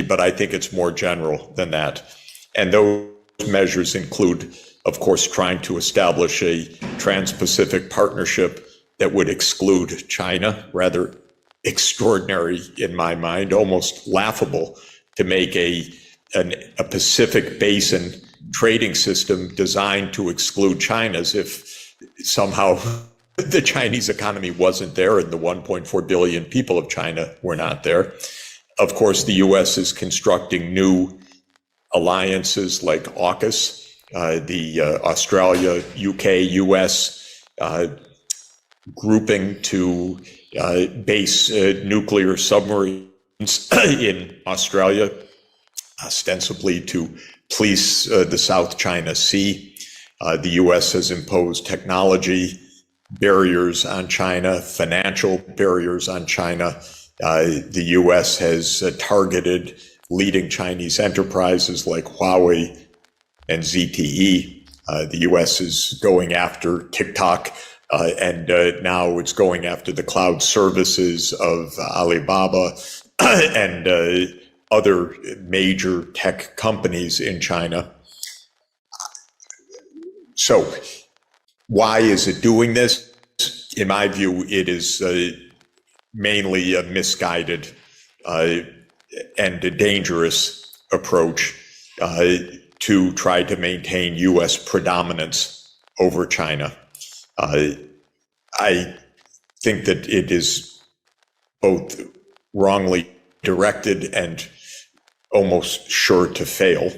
but I think it's more general than that. And those measures include, of course, trying to establish a Trans-Pacific partnership that would exclude China. Rather extraordinary in my mind, almost laughable to make a Pacific Basin trading system designed to exclude China, as if somehow the Chinese economy wasn't there and the 1.4 billion people of China were not there. Of course, the U.S. is constructing new alliances like AUKUS, the Australia, UK, US grouping to base nuclear submarines in Australia, ostensibly to police the South China Sea. The U.S. has imposed technology barriers on China, financial barriers on China. The U.S. has targeted leading Chinese enterprises like Huawei and ZTE. The U.S. is going after TikTok, and now it's going after the cloud services of Alibaba and other major tech companies in China. So why is it doing this? In my view, it is mainly a misguided and a dangerous approach to try to maintain U.S. predominance over China. I think that it is both wrongly directed and almost sure to fail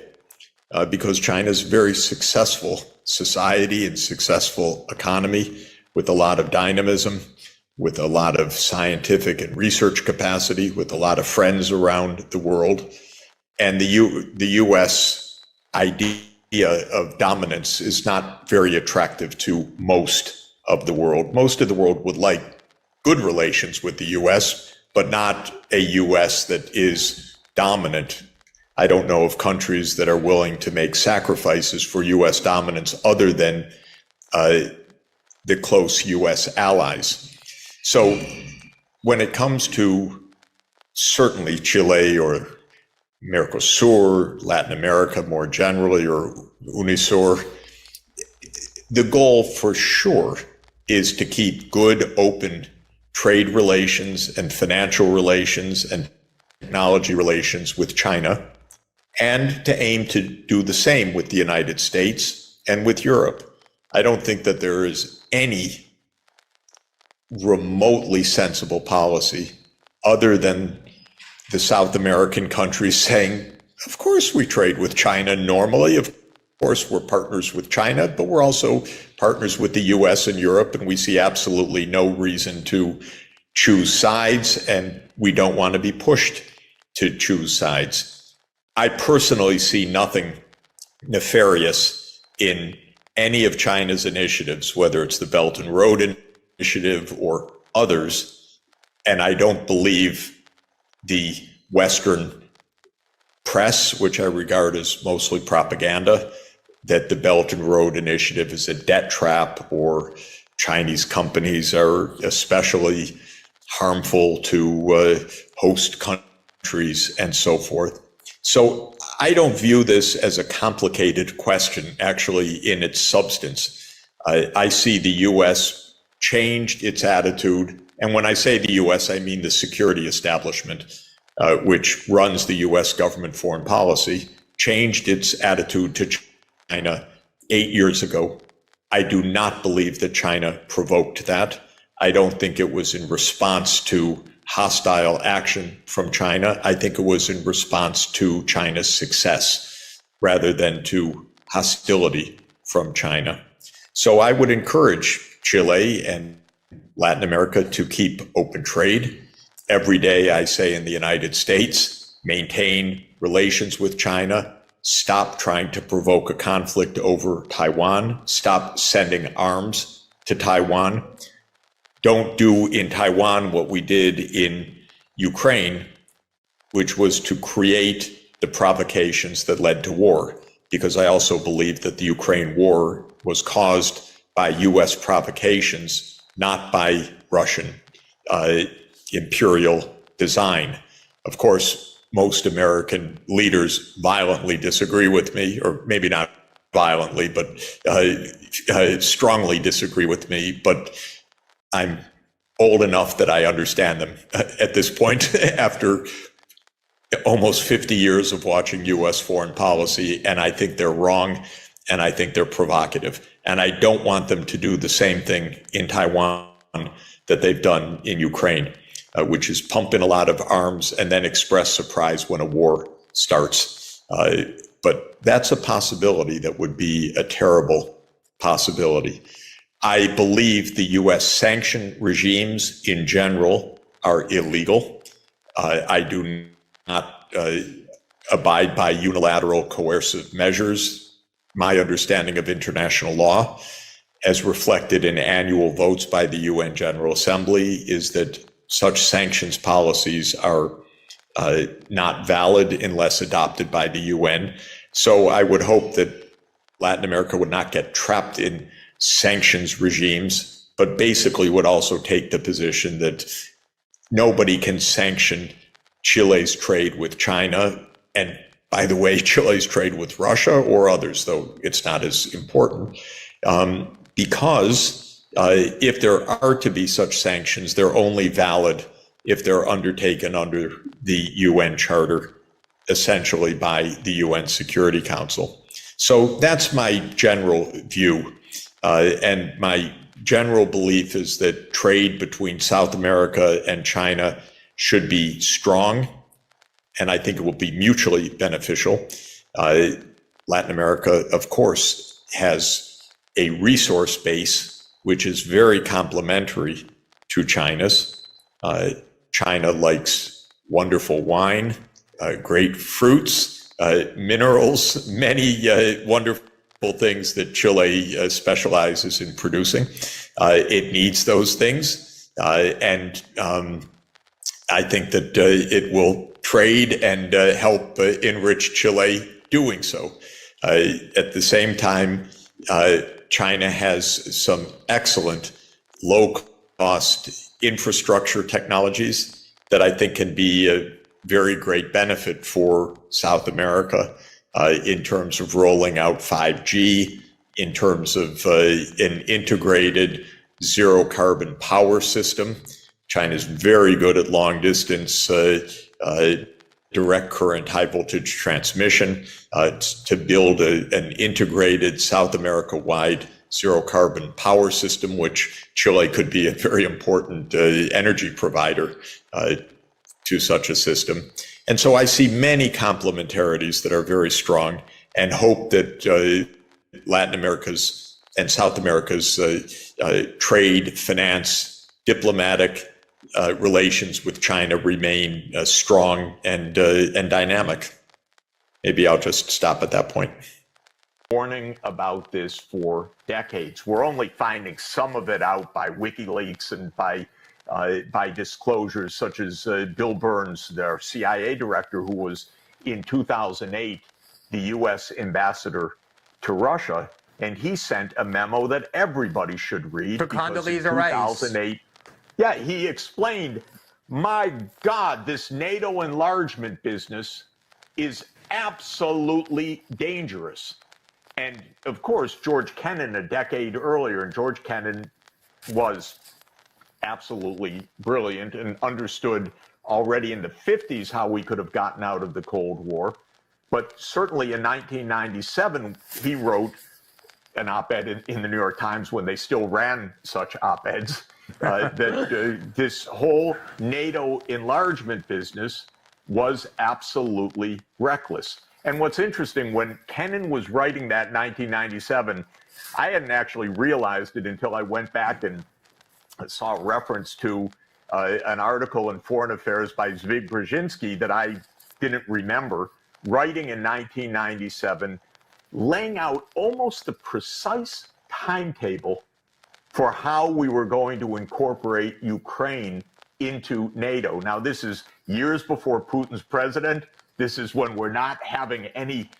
because China is a very successful society and successful economy with a lot of dynamism, with a lot of scientific and research capacity, with a lot of friends around the world. And the U.S. idea of dominance is not very attractive to most of the world. Most of the world would like good relations with the U.S., but not a U.S. that is dominant. I don't know of countries that are willing to make sacrifices for U.S. dominance other than the close U.S. allies. So when it comes to certainly Chile or Mercosur, Latin America more generally, or UNISUR, the goal for sure is to keep good, open trade relations and financial relations and technology relations with China, and to aim to do the same with the United States and with Europe. I don't think that there is any remotely sensible policy other than the South American countries saying, of course we trade with China normally, of course we're partners with China, but we're also partners with the US and Europe, and we see absolutely no reason to choose sides, and we don't want to be pushed to choose sides. I personally see nothing nefarious in any of China's initiatives, whether it's the Belt and Road Initiative or others, and I don't believe the Western press, which I regard as mostly propaganda, that the Belt and Road Initiative is a debt trap or Chinese companies are especially harmful to host countries and so forth. So I don't view this as a complicated question, actually, in its substance. I see the U.S. changed its attitude. And when I say the U.S., I mean the security establishment, which runs the U.S. government foreign policy, changed its attitude to China 8 years ago. I do not believe that China provoked that. I don't think it was in response to hostile action from China. I think it was in response to China's success rather than to hostility from China. So I would encourage Chile and Latin America to keep open trade. Every day I say in the United States, maintain relations with China, stop trying to provoke a conflict over Taiwan, stop sending arms to Taiwan. Don't do in Taiwan what we did in Ukraine, which was to create the provocations that led to war, because I also believe that the Ukraine war was caused by US provocations, not by Russian imperial design. Of course, most American leaders violently disagree with me, or maybe not violently, but strongly disagree with me. But I'm old enough that I understand them at this point after almost 50 years of watching U.S. foreign policy, and I think they're wrong, and I think they're provocative. And I don't want them to do the same thing in Taiwan that they've done in Ukraine, which is pump in a lot of arms and then express surprise when a war starts. But that's a possibility that would be a terrible possibility. I believe the U.S. sanction regimes in general are illegal. I do not abide by unilateral coercive measures. My understanding of international law, as reflected in annual votes by the UN General Assembly, is that such sanctions policies are not valid unless adopted by the UN. So I would hope that Latin America would not get trapped in sanctions regimes, but basically would also take the position that nobody can sanction Chile's trade with China, and by the way, Chile's trade with Russia or others, though it's not as important, because if there are to be such sanctions, they're only valid if they're undertaken under the UN Charter, essentially by the UN Security Council. So that's my general view. And my general belief is that trade between South America and China should be strong, and I think it will be mutually beneficial. Latin America, of course, has a resource base which is very complementary to China's. China likes wonderful wine, great fruits, minerals, many wonderful things that Chile specializes in producing. It needs those things, and I think that it will trade and help enrich Chile doing so. At the same time, China has some excellent low-cost infrastructure technologies that I think can be a very great benefit for South America in terms of rolling out 5G, in terms of an integrated zero-carbon power system. China is very good at long-distance direct current high voltage transmission to build an integrated South America-wide zero carbon power system, which Chile could be a very important energy provider to such a system. And so I see many complementarities that are very strong, and hope that Latin America's and South America's trade, finance, diplomatic relations with China remain strong and dynamic. Maybe I'll just stop at that point. Warning about this for decades. We're only finding some of it out by WikiLeaks and by disclosures such as Bill Burns, their CIA director, who was in 2008 the U.S. ambassador to Russia, and he sent a memo that everybody should read. To Condoleezza Rice. 2008, yeah, he explained, my God, this NATO enlargement business is absolutely dangerous. And of course, George Kennan a decade earlier, and George Kennan was absolutely brilliant and understood already in the 50s how we could have gotten out of the Cold War. But certainly in 1997, he wrote an op-ed in the New York Times, when they still ran such op-eds, that this whole NATO enlargement business was absolutely reckless. And what's interesting, when Kennan was writing that in 1997, I hadn't actually realized it until I went back and saw a reference to an article in Foreign Affairs by Zbigniew Brzezinski that I didn't remember, writing in 1997, laying out almost the precise timetable for how we were going to incorporate Ukraine into NATO. Now, this is years before Putin's president. This is when we're not having any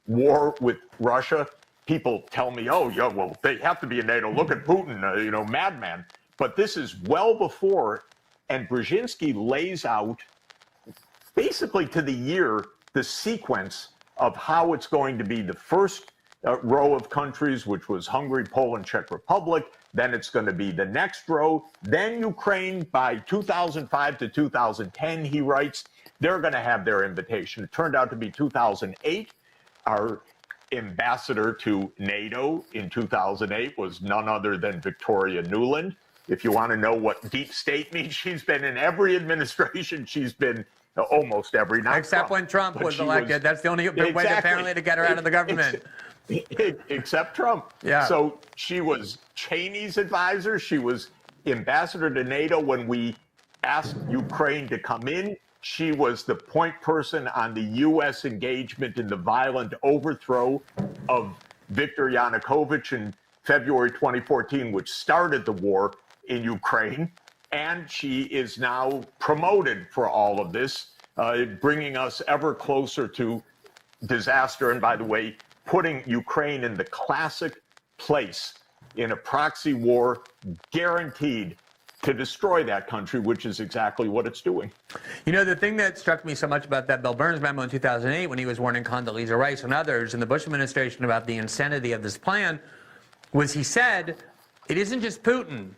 war with Russia. People tell me, oh, yeah, well, they have to be in NATO. Look at Putin, madman. But this is well before, and Brzezinski lays out basically to the year, the sequence of how it's going to be the first row of countries, which was Hungary, Poland, Czech Republic. Then it's going to be the next row. Then Ukraine by 2005 to 2010, he writes, they're going to have their invitation. It turned out to be 2008. Our ambassador to NATO in 2008 was none other than Victoria Nuland. If you want to know what deep state means, she's been in every administration. She's been almost every night. Except when Trump was elected. That's the only way apparently to get her out of the government. Except Trump. Yeah. So she was Cheney's advisor. She was ambassador to NATO when we asked Ukraine to come in. She was the point person on the U.S. engagement in the violent overthrow of Viktor Yanukovych in February 2014, which started the war in Ukraine. And she is now promoted for all of this, bringing us ever closer to disaster. And by the way, putting Ukraine in the classic place in a proxy war guaranteed to destroy that country, which is exactly what it's doing. You know, the thing that struck me so much about that Bill Burns memo in 2008 when he was warning Condoleezza Rice and others in the Bush administration about the insanity of this plan was he said, it isn't just Putin.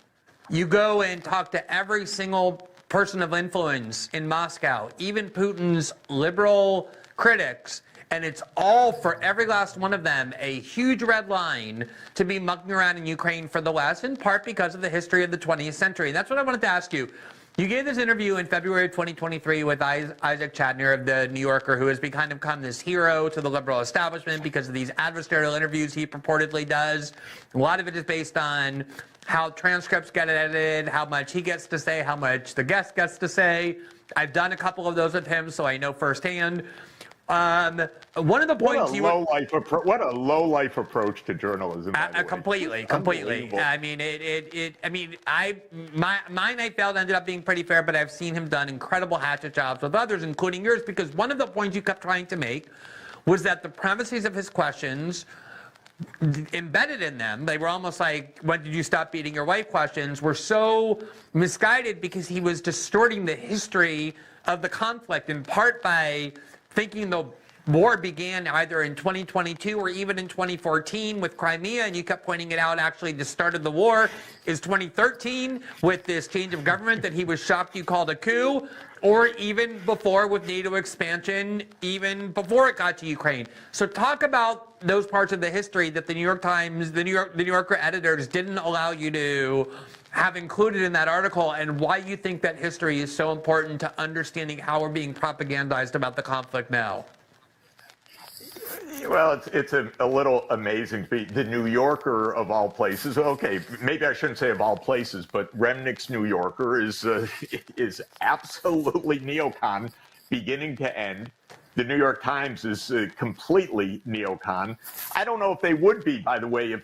You go and talk to every single person of influence in Moscow, even Putin's liberal critics, and it's all, for every last one of them, a huge red line to be mucking around in Ukraine for the West, in part because of the history of the 20th century. And that's what I wanted to ask you. You gave this interview in February of 2023 with Isaac Chadner of The New Yorker, who has become this hero to the liberal establishment because of these adversarial interviews he purportedly does. A lot of it is based on how transcripts get edited, how much he gets to say, how much the guest gets to say. I've done a couple of those with him, so I know firsthand. One of the points what a low life approach to journalism. Completely. I mean, mine I felt ended up being pretty fair, but I've seen him done incredible hatchet jobs with others, including yours, because one of the points you kept trying to make was that the premises of his questions embedded in them, they were almost like, when did you stop beating your wife questions, were so misguided because he was distorting the history of the conflict, in part by thinking the war began either in 2022 or even in 2014 with Crimea, and you kept pointing it out, actually the start of the war is 2013 with this change of government that he was shocked you called a coup, or even before with NATO expansion, even before it got to Ukraine. So talk about those parts of the history that the New York Times, the New Yorker editors didn't allow you to have included in that article, and why you think that history is so important to understanding how we're being propagandized about the conflict now. Well, it's a little amazing to be the New Yorker of all places. Okay, maybe I shouldn't say of all places, but Remnick's New Yorker is absolutely neocon, beginning to end. The New York Times is completely neocon. I don't know if they would be, by the way, if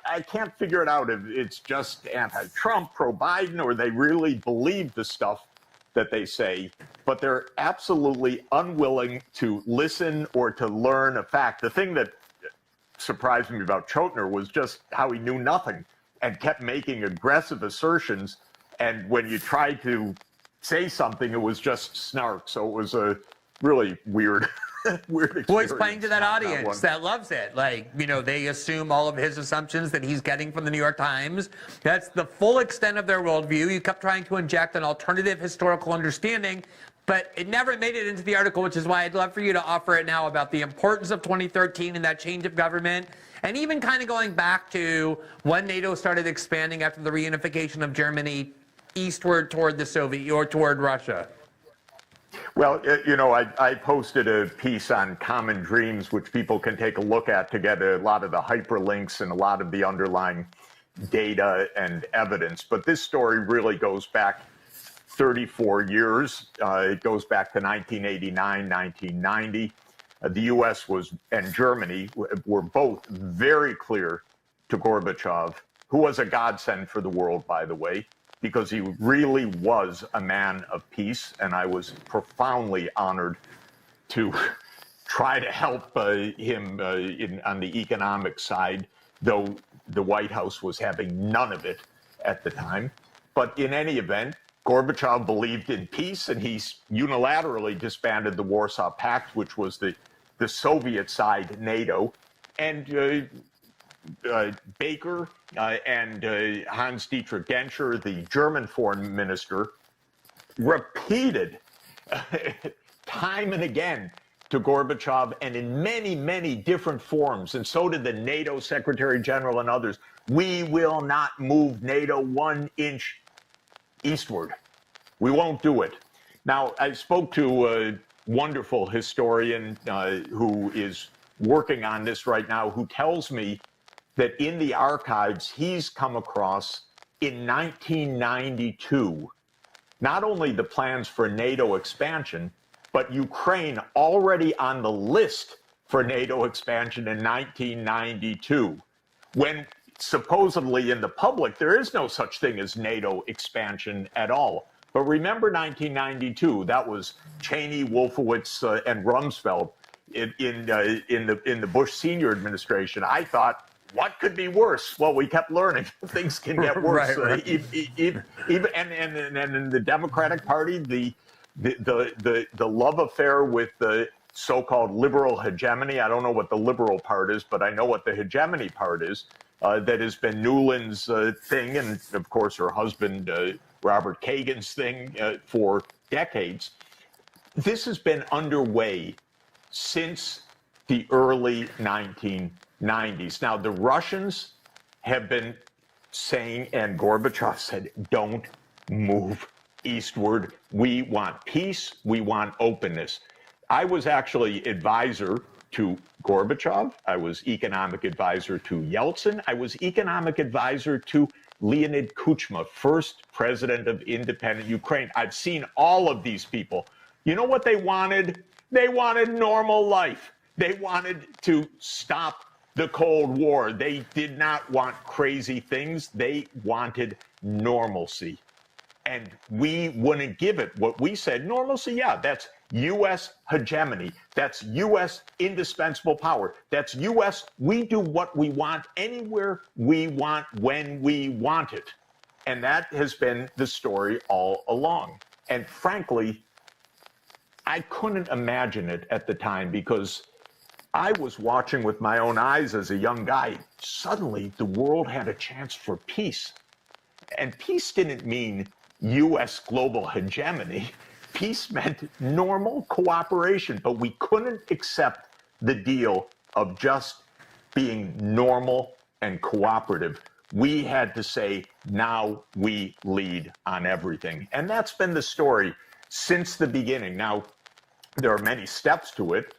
I can't figure it out if it's just anti-Trump, pro-Biden, or they really believe the stuff that they say, but they're absolutely unwilling to listen or to learn a fact. The thing that surprised me about Chotiner was just how he knew nothing and kept making aggressive assertions. And when you tried to say something, it was just snark. So it was a really weird experience. Well, he's playing to that audience that loves it. Like, you know, they assume all of his assumptions that he's getting from the New York Times. That's the full extent of their worldview. You kept trying to inject an alternative historical understanding, but it never made it into the article, which is why I'd love for you to offer it now about the importance of 2013 and that change of government, and even kind of going back to when NATO started expanding after the reunification of Germany eastward toward the Soviet or toward Russia. Well, you know, I posted a piece on Common Dreams, which people can take a look at to get a lot of the hyperlinks and a lot of the underlying data and evidence. But this story really goes back 34 years. It goes back to 1989, 1990. The U.S. and Germany were both very clear to Gorbachev, who was a godsend for the world, by the way, because he really was a man of peace, and I was profoundly honored to try to help him on the economic side, though the White House was having none of it at the time. But in any event, Gorbachev believed in peace, and he unilaterally disbanded the Warsaw Pact, which was the Soviet side NATO. And Baker and Hans-Dietrich Genscher, the German foreign minister, repeated time and again to Gorbachev, and in many, many different forms, and so did the NATO Secretary General and others, we will not move NATO 1 inch eastward. We won't do it. Now, I spoke to a wonderful historian who is working on this right now, who tells me that in the archives he's come across in 1992, not only the plans for NATO expansion, but Ukraine already on the list for NATO expansion in 1992, when supposedly in the public there is no such thing as NATO expansion at all. But remember 1992, that was Cheney, Wolfowitz, and Rumsfeld in the Bush senior administration. I thought, what could be worse? Well, we kept learning things can get worse. Right. Even in the Democratic Party, the love affair with the so-called liberal hegemony. I don't know what the liberal part is, but I know what the hegemony part is. That has been Nuland's thing, and of course her husband Robert Kagan's thing for decades. This has been underway since the early 1990s. Now, the Russians have been saying, and Gorbachev said, don't move eastward. We want peace. We want openness. I was actually advisor to Gorbachev. I was economic advisor to Yeltsin. I was economic advisor to Leonid Kuchma, first president of independent Ukraine. I've seen all of these people. You know what they wanted? They wanted normal life. They wanted to stop the Cold War. They did not want crazy things. They wanted normalcy. And we wouldn't give it. What we said, normalcy, yeah, that's U.S. hegemony. That's U.S. indispensable power. That's U.S. we do what we want anywhere we want when we want it. And that has been the story all along. And frankly, I couldn't imagine it at the time because I was watching with my own eyes as a young guy. Suddenly, the world had a chance for peace. And peace didn't mean U.S. global hegemony. Peace meant normal cooperation, but we couldn't accept the deal of just being normal and cooperative. We had to say, now we lead on everything. And that's been the story since the beginning. Now, there are many steps to it.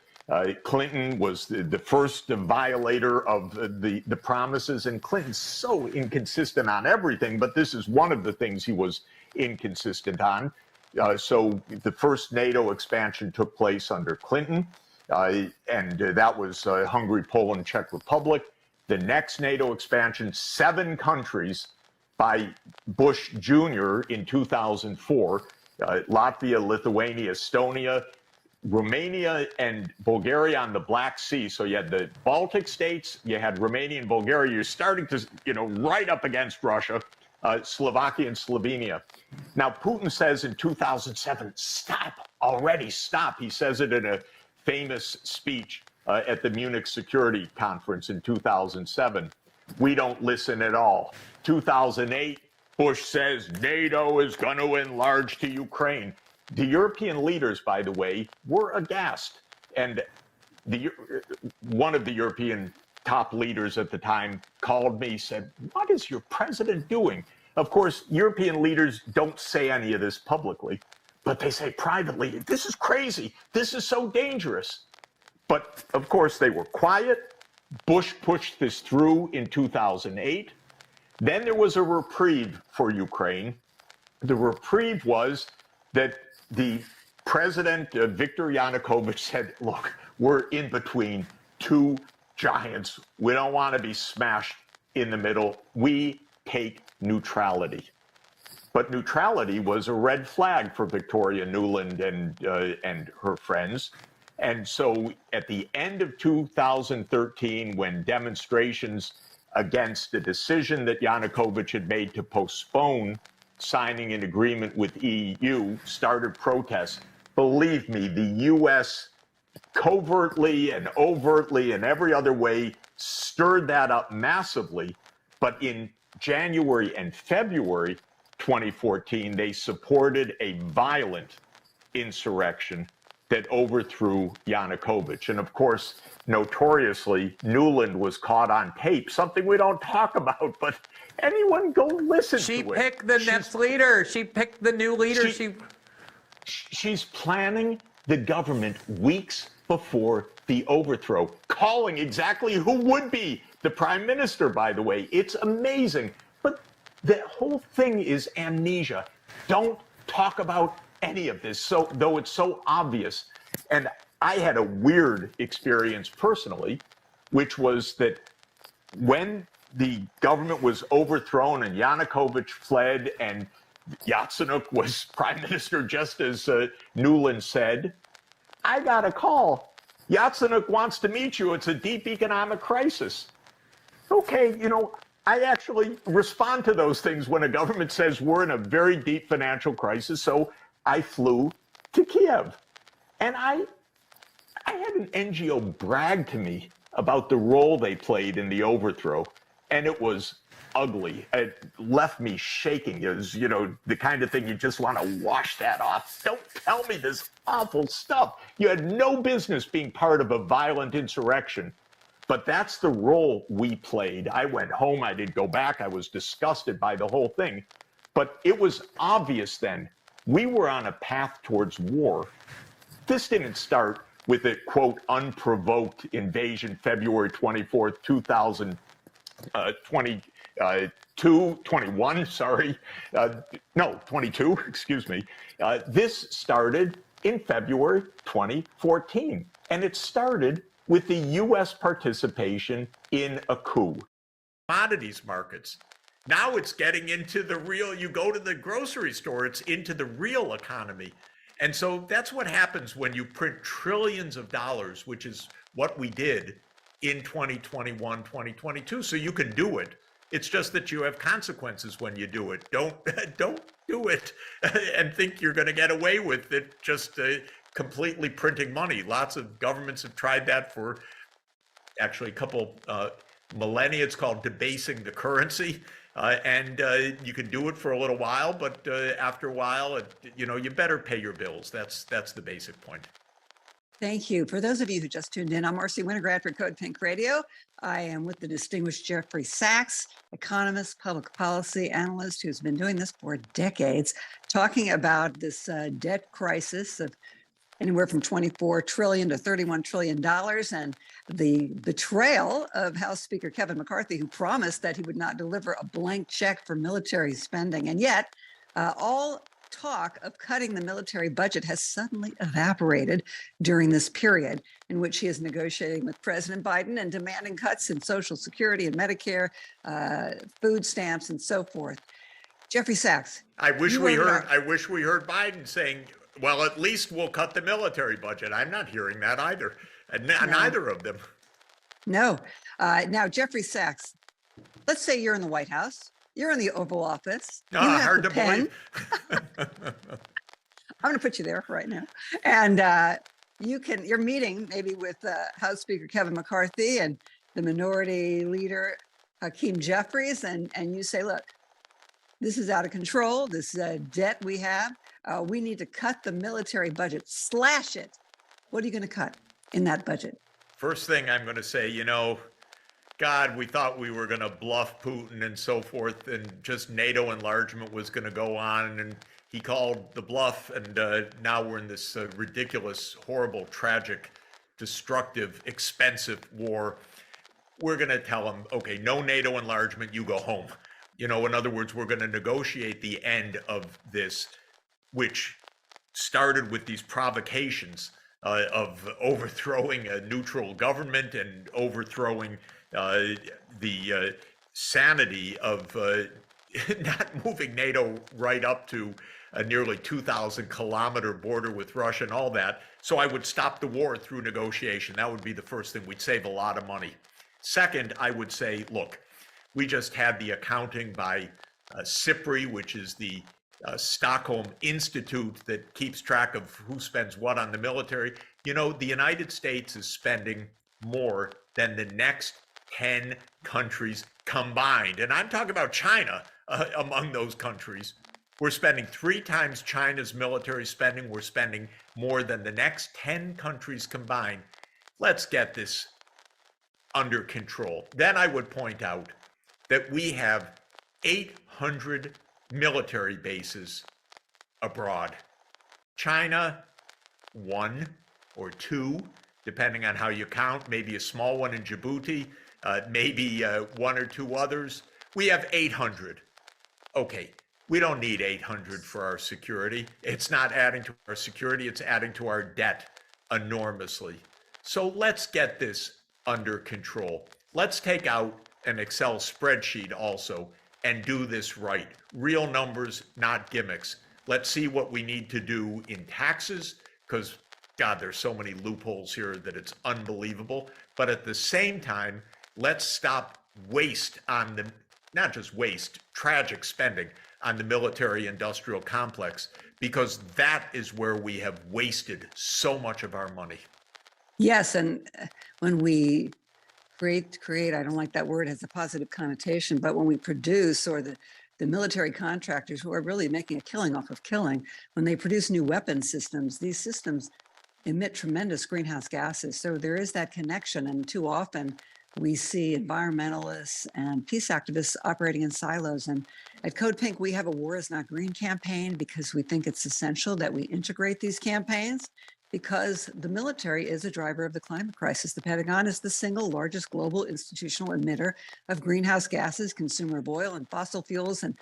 Clinton was the first violator of the promises, and Clinton's so inconsistent on everything, but this is one of the things he was inconsistent on. So the first NATO expansion took place under Clinton, and that was Hungary, Poland, Czech Republic. The next NATO expansion, 7 countries by Bush Jr. in 2004, Latvia, Lithuania, Estonia, Romania, and Bulgaria on the Black Sea. So you had the Baltic states, you had Romania and Bulgaria. You're starting to, right up against Russia. Slovakia and Slovenia. Now, Putin says in 2007, stop already, stop. He says it in a famous speech at the Munich Security Conference in 2007. We don't listen at all. 2008, Bush says NATO is going to enlarge to Ukraine. The European leaders, by the way, were aghast. And one of the European top leaders at the time called me, said, what is your president doing? Of course, European leaders don't say any of this publicly, but they say privately, this is crazy. This is so dangerous. But of course, they were quiet. Bush pushed this through in 2008. Then there was a reprieve for Ukraine. The reprieve was that the president, Viktor Yanukovych, said, look, we're in between two giants. We don't want to be smashed in the middle. We take neutrality. But neutrality was a red flag for Victoria Nuland and her friends. And so at the end of 2013, when demonstrations against the decision that Yanukovych had made to postpone signing an agreement with EU started protests. Believe me, the U.S. covertly and overtly and every other way stirred that up massively. But in January and February 2014, they supported a violent insurrection that overthrew Yanukovych. And of course, notoriously, Nuland was caught on tape, something we don't talk about, but anyone go listen to it. She picked the next leader. She picked the new leader. She's planning the government weeks before the overthrow, calling exactly who would be the prime minister, by the way. It's amazing. But the whole thing is amnesia. Don't talk about any of this, so though it's so obvious. And I had a weird experience personally, which was that when the government was overthrown and Yanukovych fled and Yatsenyuk was prime minister, just as Nuland said, I got a call. Yatsenyuk wants to meet you. It's a deep economic crisis. Okay, I actually respond to those things when a government says we're in a very deep financial crisis. So I flew to Kiev. And I had an NGO brag to me about the role they played in the overthrow. And it was ugly. It left me shaking. It was, the kind of thing you just want to wash that off. Don't tell me this awful stuff. You had no business being part of a violent insurrection. But that's the role we played. I went home. I didn't go back. I was disgusted by the whole thing. But it was obvious then. We were on a path towards war. This didn't start with a, quote, unprovoked invasion February 24th, 22, excuse me. This started in February 2014, and it started with the U.S. participation in a coup. Commodities markets. Now it's getting into the real, you go to the grocery store, it's into the real economy. And so that's what happens when you print trillions of dollars, which is what we did in 2021, 2022. So you can do it. It's just that you have consequences when you do it. Don't do it and think you're going to get away with it just completely printing money. Lots of governments have tried that for actually a couple millennia. It's called debasing the currency. And you can do it for a little while, but after a while, you better pay your bills. That's the basic point. Thank you. For those of you who just tuned in, I'm Marcy Winograd for Code Pink Radio. I am with the distinguished Jeffrey Sachs, economist, public policy analyst who's been doing this for decades, talking about this debt crisis of anywhere from $24 trillion to $31 trillion, and the betrayal of House Speaker Kevin McCarthy, who promised that he would not deliver a blank check for military spending. And yet, all talk of cutting the military budget has suddenly evaporated during this period in which he is negotiating with President Biden and demanding cuts in Social Security and Medicare, food stamps, and so forth. Jeffrey Sachs. I wish we heard Biden saying, well, at least we'll cut the military budget. I'm not hearing that either. Neither of them. No. Now, Jeffrey Sachs, let's say you're in the White House. You're in the Oval Office. Hard to believe. I'm going to put you there right now. And you're meeting maybe with House Speaker Kevin McCarthy and the Minority Leader Hakeem Jeffries, and you say, look, this is out of control. This debt we have. We need to cut the military budget, slash it. What are you going to cut in that budget? First thing I'm going to say, God, we thought we were going to bluff Putin and so forth, and just NATO enlargement was going to go on, and he called the bluff, and now we're in this ridiculous, horrible, tragic, destructive, expensive war. We're going to tell him, okay, no NATO enlargement, you go home. In other words, we're going to negotiate the end of this, which started with these provocations of overthrowing a neutral government and overthrowing the sanity of not moving NATO right up to a nearly 2,000-kilometer border with Russia and all that. So I would stop the war through negotiation. That would be the first thing. We'd save a lot of money. Second, I would say, look, we just had the accounting by SIPRI, which is the Stockholm Institute that keeps track of who spends what on the military. You know, the United States is spending more than the next 10 countries combined. And I'm talking about China among those countries. We're spending 3 times China's military spending. We're spending more than the next 10 countries combined. Let's get this under control. Then I would point out that we have 800 military bases abroad. China, 1 or 2, depending on how you count, maybe a small one in Djibouti, maybe 1 or 2 others. We have 800. Okay, we don't need 800 for our security. It's not adding to our security, it's adding to our debt enormously. So let's get this under control. Let's take out an Excel spreadsheet also and do this right. Real numbers, not gimmicks. Let's see what we need to do in taxes, because God, there's so many loopholes here that it's unbelievable. But at the same time, let's stop waste on the, not just waste, tragic spending on the military industrial complex, because that is where we have wasted so much of our money. Yes, and when we create, I don't like that word, it has a positive connotation, but when we produce, or the military contractors who are really making a killing off of killing, when they produce new weapon systems, these systems emit tremendous greenhouse gases. So there is that connection, and too often we see environmentalists and peace activists operating in silos. And at Code Pink, we have a War is Not Green campaign because we think it's essential that we integrate these campaigns, because the military is a driver of the climate crisis. The Pentagon is the single largest global institutional emitter of greenhouse gases, consumer of oil and fossil fuels, and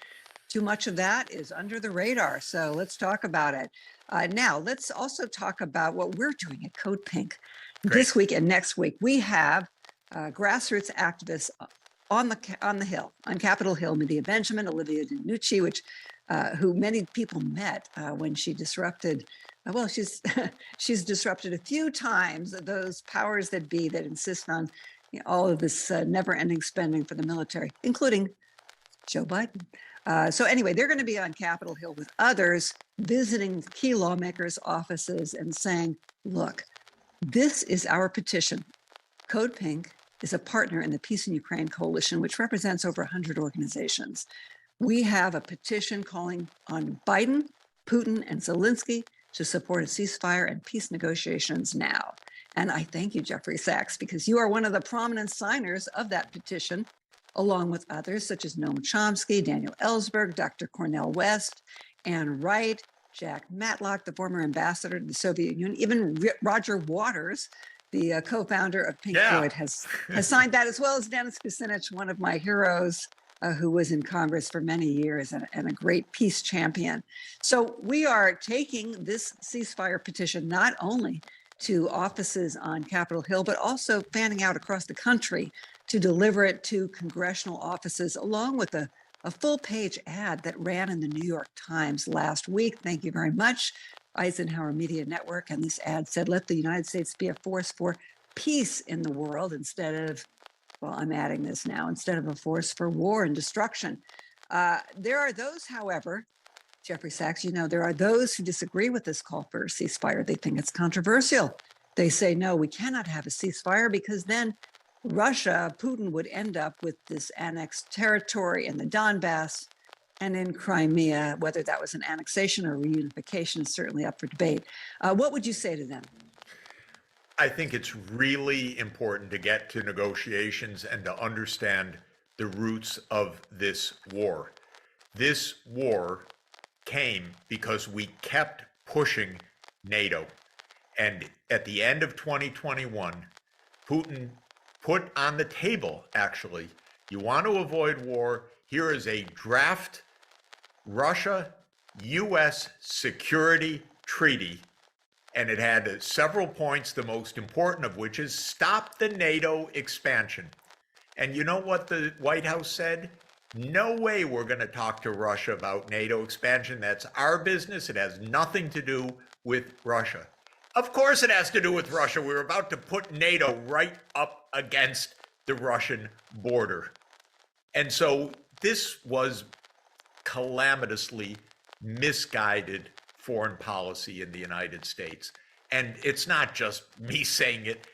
too much of that is under the radar. So let's talk about it. Now, let's also talk about what we're doing at Code Pink. Great. This week and next week. We have grassroots activists on the Hill, on Capitol Hill, Medea Benjamin, Olivia DiNucci, who many people met when she disrupted. Well, she's disrupted a few times those powers that be that insist on all of this never-ending spending for the military, including Joe Biden. So anyway, they're going to be on Capitol Hill with others, visiting key lawmakers' offices and saying, look, this is our petition. Code Pink is a partner in the Peace in Ukraine Coalition, which represents over 100 organizations. We have a petition calling on Biden, Putin, and Zelensky to support a ceasefire and peace negotiations now. And I thank you, Jeffrey Sachs, because you are one of the prominent signers of that petition, along with others such as Noam Chomsky, Daniel Ellsberg, Dr. Cornel West, Ann Wright, Jack Matlock, the former ambassador to the Soviet Union, even Roger Waters, the co-founder of Pink Floyd, has signed that, as well as Dennis Kucinich, one of my heroes, who was in Congress for many years and a great peace champion. So we are taking this ceasefire petition not only to offices on Capitol Hill, but also fanning out across the country to deliver it to congressional offices, along with a full-page ad that ran in the New York Times last week. Thank you very much, Eisenhower Media Network. And this ad said, let the United States be a force for peace in the world instead of, well, I'm adding this now, instead of a force for war and destruction. There are those, however, Jeffrey Sachs, there are those who disagree with this call for a ceasefire. They think it's controversial. They say, no, we cannot have a ceasefire because then Russia, Putin would end up with this annexed territory in the Donbass and in Crimea. Whether that was an annexation or reunification is certainly up for debate. What would you say to them? I think it's really important to get to negotiations and to understand the roots of this war. This war came because we kept pushing NATO. And at the end of 2021, Putin put on the table, actually, you want to avoid war, here is a draft Russia-US security treaty. And it had several points, the most important of which is stop the NATO expansion. And you know what the White House said? No way we're going to talk to Russia about NATO expansion. That's our business. It has nothing to do with Russia. Of course it has to do with Russia. We're about to put NATO right up against the Russian border. And so this was calamitously misguided foreign policy in the United States. And it's not just me saying it.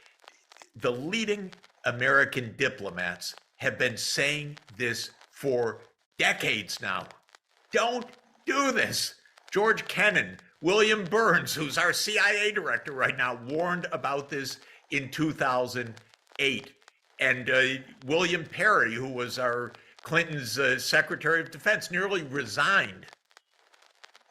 The leading American diplomats have been saying this for decades now. Don't do this. George Kennan, William Burns, who's our CIA director right now, warned about this in 2008. And William Perry, who was our Clinton's Secretary of Defense, nearly resigned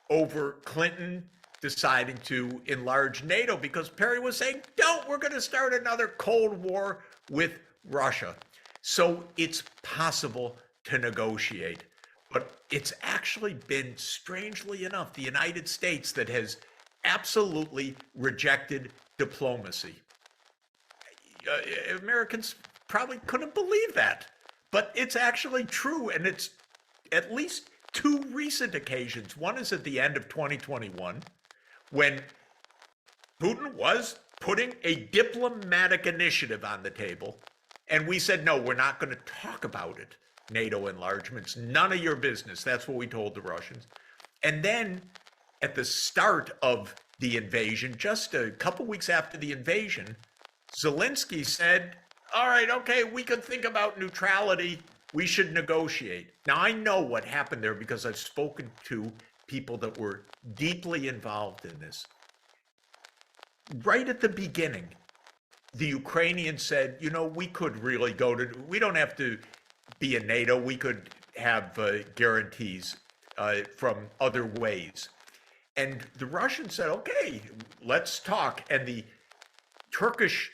over Clinton deciding to enlarge NATO because Perry was saying, we're going to start another Cold War with Russia. So it's possible to negotiate. But it's actually been, strangely enough, the United States that has absolutely rejected diplomacy. Americans probably couldn't believe that, but it's actually true. And it's at least two recent occasions. One is at the end of 2021, when Putin was putting a diplomatic initiative on the table. And we said, no, we're not going to talk about it. NATO enlargements, none of your business. That's what we told the Russians. And then at the start of the invasion, just a couple weeks after the invasion, Zelensky said, all right, okay, we could think about neutrality. We should negotiate. Now, I know what happened there because I've spoken to people that were deeply involved in this. Right at the beginning, the Ukrainians said, we could really we don't have to be in NATO. We could have guarantees from other ways. And the Russians said, okay, let's talk. And the Turkish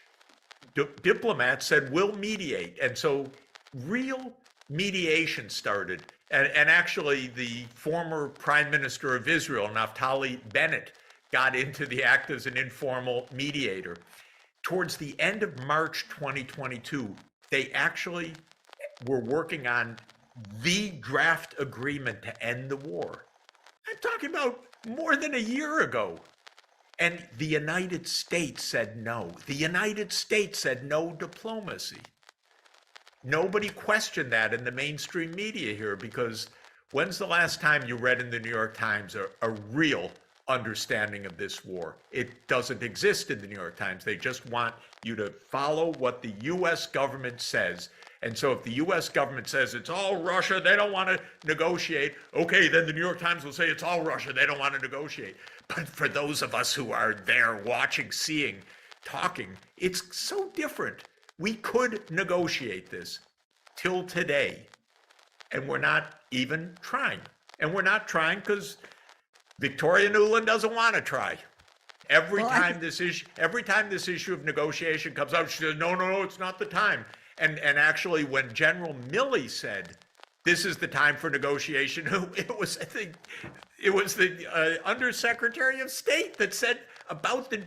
diplomats said, we'll mediate. And so real mediation started. And actually, the former Prime Minister of Israel, Naftali Bennett, got into the act as an informal mediator. Towards the end of March 2022, they actually were working on the draft agreement to end the war. I'm talking about more than a year ago. And the United States said no. The United States said no diplomacy. Nobody questioned that in the mainstream media here, because when's the last time you read in the New York Times a real understanding of this war? It doesn't exist in the New York Times. They just want you to follow what the U.S. government says. And so if the U.S. government says it's all Russia, they don't want to negotiate, okay, then the New York Times will say it's all Russia, they don't want to negotiate. But for those of us who are there watching, seeing, talking, it's so different. We could negotiate this till today, and we're not even trying. And we're not trying because Victoria Nuland doesn't want to try. Every time this issue of negotiation comes up, she says, no, it's not the time. And actually, when General Milley said, this is the time for negotiation, it was the Undersecretary of State that said about the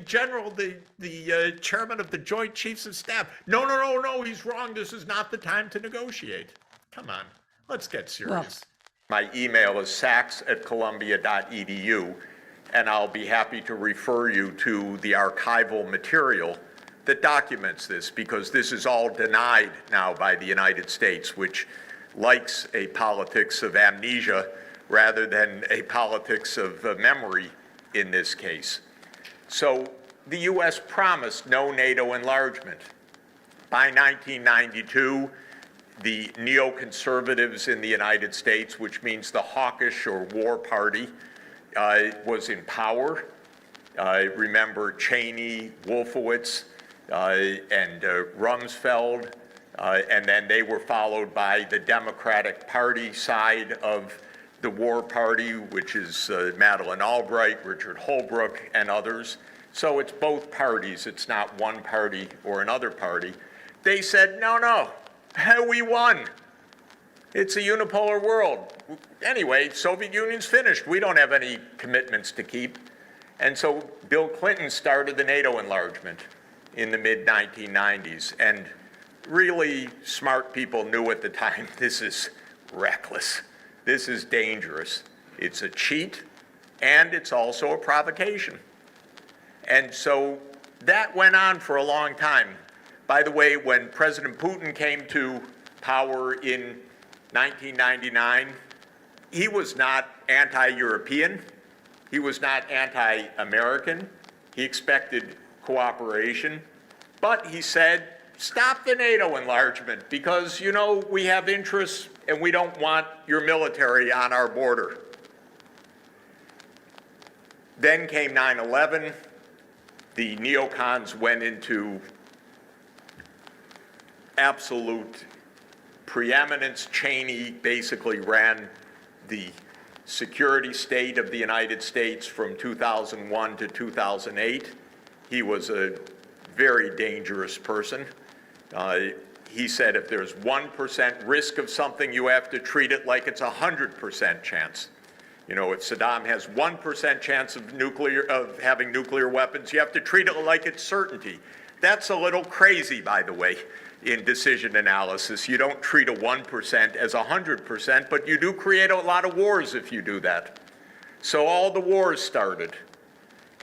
chairman of the Joint Chiefs of Staff, no, he's wrong. This is not the time to negotiate. Come on, let's get serious. My email is sachs@columbia.edu, and I'll be happy to refer you to the archival material that documents this, because this is all denied now by the United States, which likes a politics of amnesia rather than a politics of memory in this case. So the U.S. promised no NATO enlargement. By 1992, the neoconservatives in the United States, which means the hawkish or war party, was in power. Remember Cheney, Wolfowitz, and Rumsfeld, and then they were followed by the Democratic Party side of the war party, which is Madeleine Albright, Richard Holbrooke, and others. So it's both parties. It's not one party or another party. They said, no, we won. It's a unipolar world. Anyway, Soviet Union's finished. We don't have any commitments to keep. And so Bill Clinton started the NATO enlargement in the mid-1990s. And really smart people knew at the time, this is reckless. This is dangerous. It's a cheat, and it's also a provocation. And so that went on for a long time. By the way, when President Putin came to power in 1999, he was not anti-European. He was not anti-American. He expected cooperation. But he said, stop the NATO enlargement because, you know, we have interests and we don't want your military on our border. Then came 9/11. The neocons went into absolute preeminence. Cheney basically ran the security state of the United States from 2001 to 2008. He was a very dangerous person. He said if there's 1% risk of something, you have to treat it like it's 100% chance. You know, if Saddam has 1% chance of having nuclear weapons, you have to treat it like it's certainty. That's a little crazy, by the way, in decision analysis. You don't treat a 1% as 100%, but you do create a lot of wars if you do that. So all the wars started.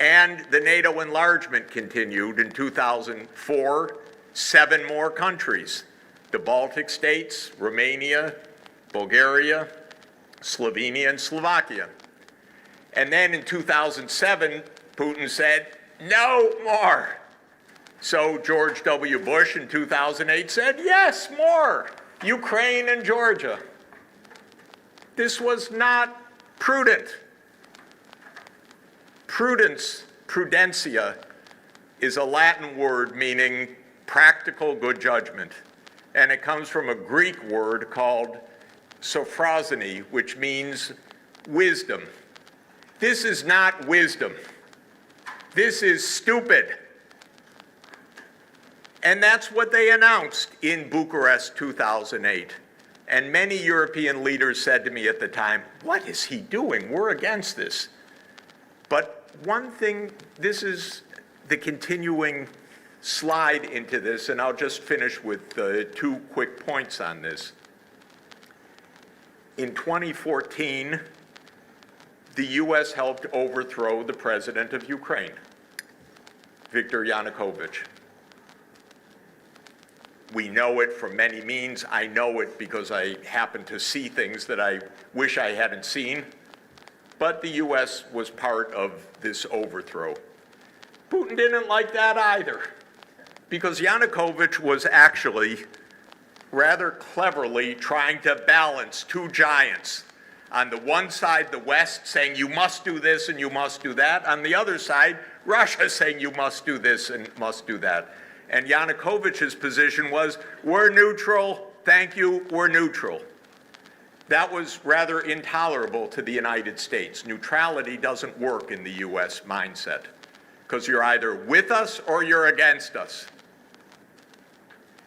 And the NATO enlargement continued in 2004, 7 more countries. The Baltic states, Romania, Bulgaria, Slovenia, and Slovakia. And then in 2007, Putin said, no more. So George W. Bush in 2008 said, yes, more. Ukraine and Georgia. This was not prudent. Prudentia, is a Latin word meaning practical good judgment. And it comes from a Greek word called sophrosony, which means wisdom. This is not wisdom. This is stupid. And that's what they announced in Bucharest 2008. And many European leaders said to me at the time, what is he doing? We're against this. But one thing, this is the continuing slide into this, and I'll just finish with 2 quick points on this. In 2014, the U.S. helped overthrow the president of Ukraine, Viktor Yanukovych. We know it from many means. I know it because I happen to see things that I wish I hadn't seen. But the U.S. was part of this overthrow. Putin didn't like that either, because Yanukovych was actually rather cleverly trying to balance 2 giants. On the one side, the West saying you must do this and you must do that. On the other side, Russia saying you must do this and must do that. And Yanukovych's position was, we're neutral, thank you, we're neutral. That was rather intolerable to the United States. Neutrality doesn't work in the U.S. mindset, because you're either with us or you're against us.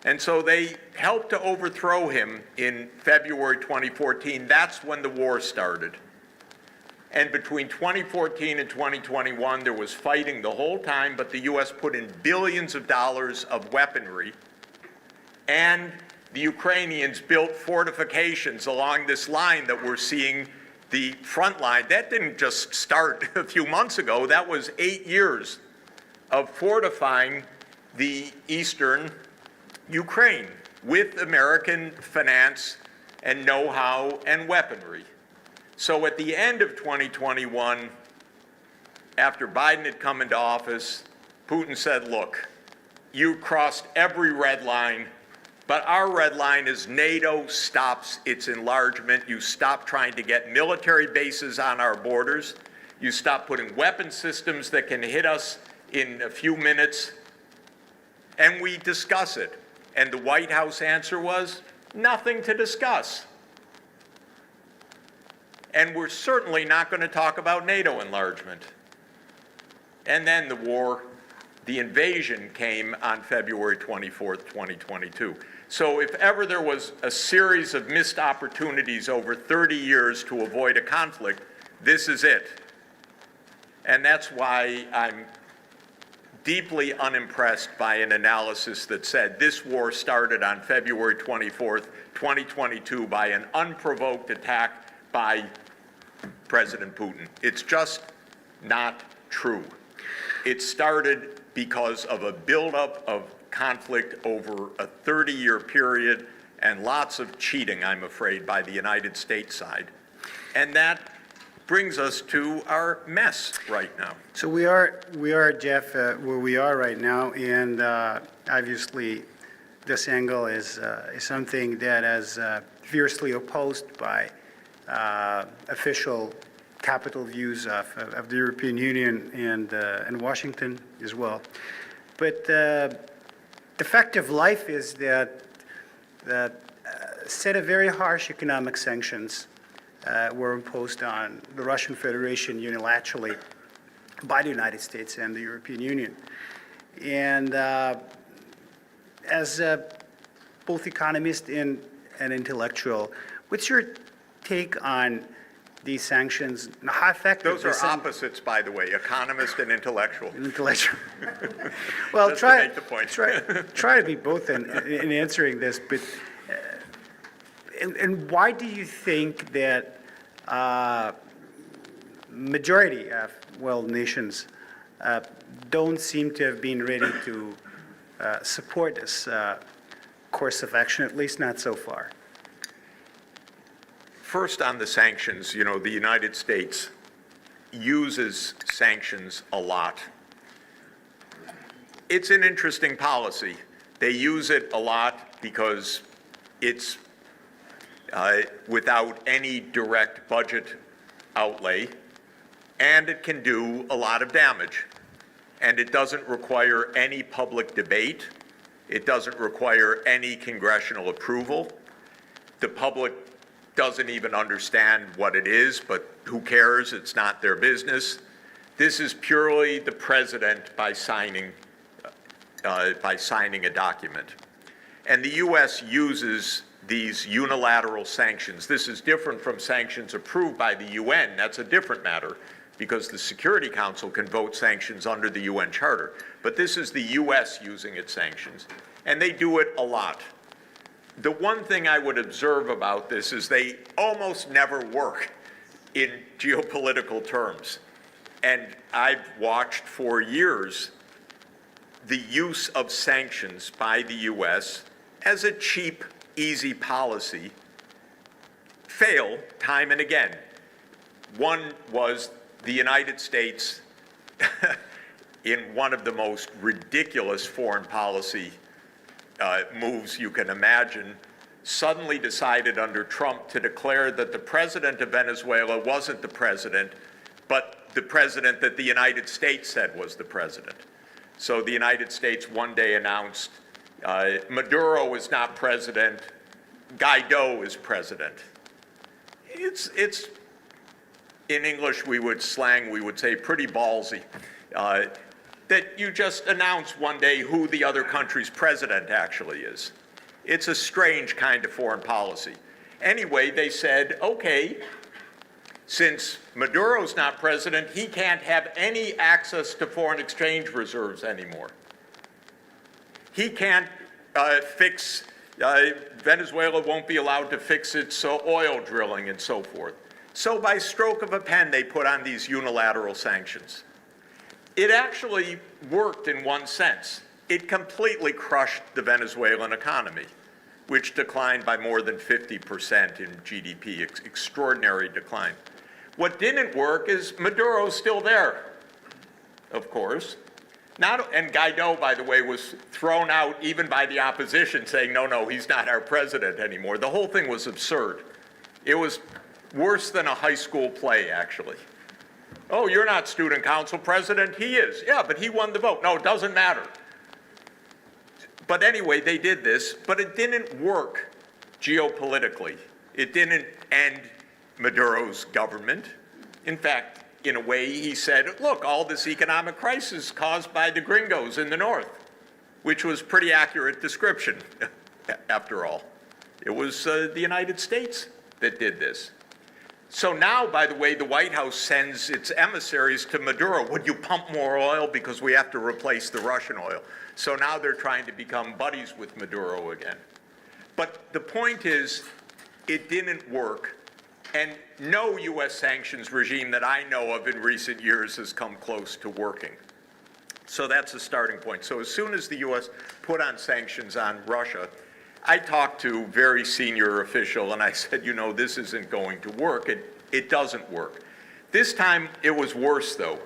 And so they helped to overthrow him in February 2014. That's when the war started. And between 2014 and 2021, there was fighting the whole time, but the U.S. put in billions of dollars of weaponry, and the Ukrainians built fortifications along this line that we're seeing the front line. That didn't just start a few months ago. That was 8 years of fortifying the eastern Ukraine with American finance and know-how and weaponry. So at the end of 2021, after Biden had come into office, Putin said, look, you crossed every red line, but our red line is NATO stops its enlargement. You stop trying to get military bases on our borders. You stop putting weapon systems that can hit us in a few minutes, and we discuss it. And the White House answer was, nothing to discuss. And we're certainly not going to talk about NATO enlargement. And then the war, the invasion came on February 24th, 2022. So if ever there was a series of missed opportunities over 30 years to avoid a conflict, this is it. And that's why I'm deeply unimpressed by an analysis that said this war started on February 24th, 2022 by an unprovoked attack by President Putin. It's just not true. It started because of a buildup of conflict over a 30-year period and lots of cheating, I'm afraid, by the United States side. And that brings us to our mess right now. So we are, Jeff, where we are right now, and obviously this angle is something that is fiercely opposed by official capital views of the European Union and Washington as well. But the fact of life is that a set of very harsh economic sanctions were imposed on the Russian Federation unilaterally by the United States and the European Union. And as both economist and an intellectual, what's your take on these sanctions? How effective? Those are opposites, by the way, economist and intellectual. Intellectual. Well, Just to make the point. try to be both in answering this, but and why do you think that majority of world nations don't seem to have been ready to support this course of action, at least not so far? First, on the sanctions, you know, the United States uses sanctions a lot. It's an interesting policy. They use it a lot because it's without any direct budget outlay, and it can do a lot of damage. And it doesn't require any public debate. It doesn't require any congressional approval. The public doesn't even understand what it is, but who cares? It's not their business. This is purely the president by signing a document. And the U.S. uses these unilateral sanctions. This is different from sanctions approved by the UN. That's a different matter because the Security Council can vote sanctions under the UN Charter. But this is the U.S. using its sanctions, and they do it a lot. The one thing I would observe about this is they almost never work in geopolitical terms. And I've watched for years the use of sanctions by the U.S. as a cheap, easy policy fail time and again. One was the United States, in one of the most ridiculous foreign policy moves you can imagine, suddenly decided under Trump to declare that the president of Venezuela wasn't the president, but the president that the United States said was the president. So the United States one day announced, Maduro is not president, Guaido is president. It's in English we would say pretty ballsy. That you just announce one day who the other country's president actually is. It's a strange kind of foreign policy. Anyway, they said, okay, since Maduro's not president, he can't have any access to foreign exchange reserves anymore. He can't Venezuela won't be allowed to fix its oil drilling and so forth. So by stroke of a pen, they put on these unilateral sanctions. It actually worked in one sense. It completely crushed the Venezuelan economy, which declined by more than 50% in GDP, extraordinary decline. What didn't work is Maduro's still there, of course. And Guaido, by the way, was thrown out even by the opposition saying, no, he's not our president anymore. The whole thing was absurd. It was worse than a high school play, actually. Oh, you're not student council president, he is. Yeah, but he won the vote. No, it doesn't matter. But anyway, they did this, but it didn't work geopolitically. It didn't end Maduro's government. In fact, in a way, he said, look, all this economic crisis caused by the gringos in the north, which was pretty accurate description, after all. It was the United States that did this. So now, by the way, the White House sends its emissaries to Maduro. Would you pump more oil because we have to replace the Russian oil? So now they're trying to become buddies with Maduro again. But the point is, it didn't work. And no U.S. sanctions regime that I know of in recent years has come close to working. So that's a starting point. So as soon as the U.S. put on sanctions on Russia, I talked to a very senior official and I said, this isn't going to work. It doesn't work. This time it was worse, though,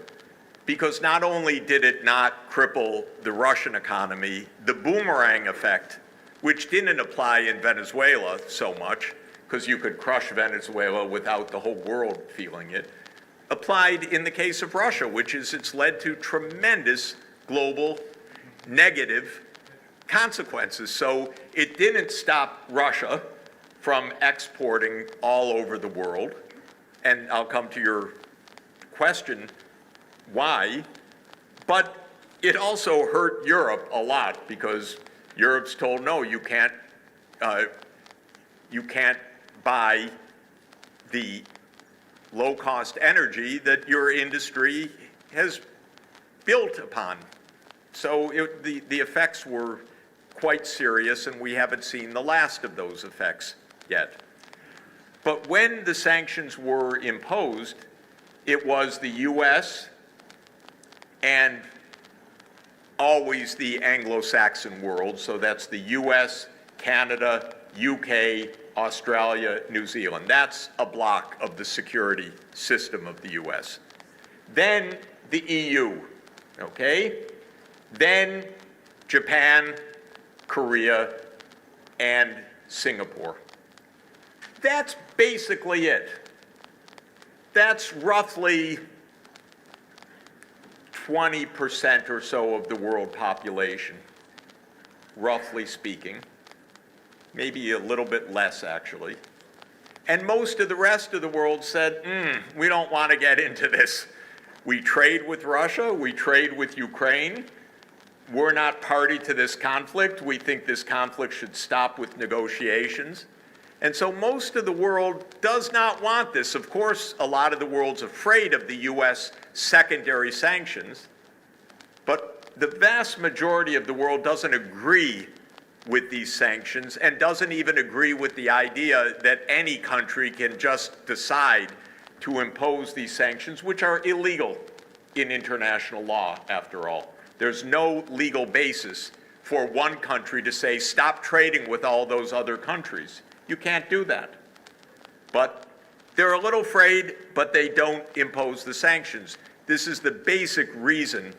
because not only did it not cripple the Russian economy, the boomerang effect, which didn't apply in Venezuela so much, because you could crush Venezuela without the whole world feeling it, applied in the case of Russia, which is it's led to tremendous global negative consequences. So it didn't stop Russia from exporting all over the world. And I'll come to your question, why? But it also hurt Europe a lot because Europe's told, no, you can't buy the low-cost energy that your industry has built upon. So the effects were quite serious, and we haven't seen the last of those effects yet. But when the sanctions were imposed, it was the US and always the Anglo-Saxon world, so that's the US, Canada, UK, Australia, New Zealand. That's a block of the security system of the US. Then the EU, okay? Then Japan, Korea, and Singapore. That's basically it. That's roughly 20% or so of the world population, roughly speaking. Maybe a little bit less, actually. And most of the rest of the world said, we don't want to get into this. We trade with Russia, we trade with Ukraine. We're not party to this conflict. We think this conflict should stop with negotiations. And so most of the world does not want this. Of course, a lot of the world's afraid of the US secondary sanctions, but the vast majority of the world doesn't agree with these sanctions and doesn't even agree with the idea that any country can just decide to impose these sanctions, which are illegal in international law, after all. There's no legal basis for one country to say, stop trading with all those other countries. You can't do that. But they're a little afraid, but they don't impose the sanctions. This is the basic reason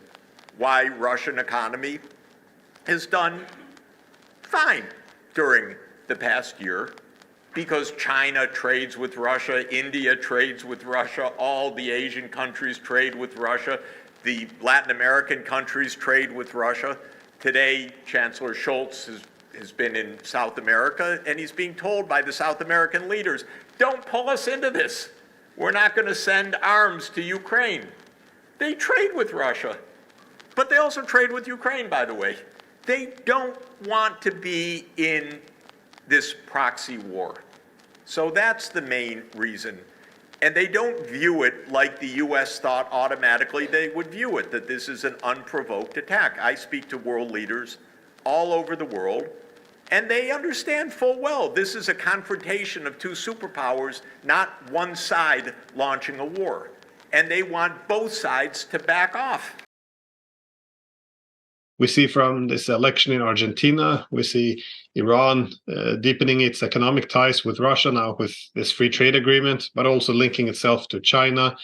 why Russian economy has done fine during the past year, because China trades with Russia, India trades with Russia, all the Asian countries trade with Russia, the Latin American countries trade with Russia. Today, Chancellor Scholz has been in South America, and he's being told by the South American leaders, don't pull us into this. We're not going to send arms to Ukraine. They trade with Russia, but they also trade with Ukraine, by the way. They don't want to be in this proxy war. So that's the main reason. And they don't view it like the US thought automatically they would view it, that this is an unprovoked attack. I speak to world leaders all over the world, and they understand full well this is a confrontation of two superpowers, not one side launching a war. And they want both sides to back off. We see from this election in Argentina, we see Iran deepening its economic ties with Russia now with this free trade agreement, but also linking itself to China.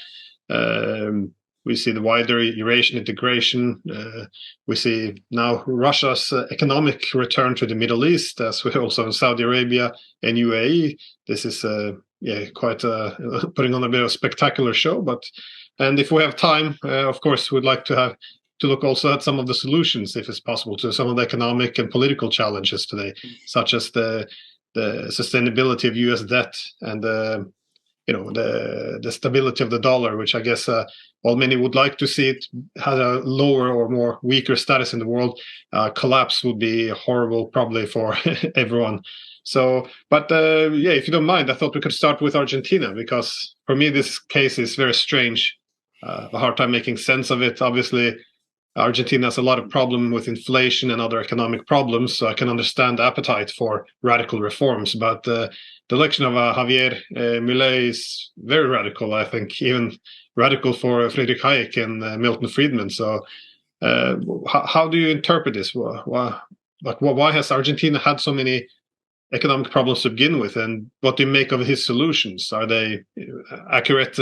We see the wider Eurasian integration. We see now Russia's economic return to the Middle East, as we also in Saudi Arabia and UAE. This is quite putting on a bit of a spectacular show. And if we have time, of course, we'd like to look also at some of the solutions, if it's possible, to some of the economic and political challenges today, such as the sustainability of U.S. debt and the stability of the dollar, which I guess while many would like to see it had a lower or more weaker status in the world, collapse would be horrible probably for everyone. So, but if you don't mind, I thought we could start with Argentina, because for me this case is very strange. A hard time making sense of it. Obviously, Argentina has a lot of problem with inflation and other economic problems, so I can understand the appetite for radical reforms. But the election of Javier Milei is very radical, I think, even radical for Friedrich Hayek and Milton Friedman. So how do you interpret this? Why has Argentina had so many economic problems to begin with, and what do you make of his solutions? Are they accurate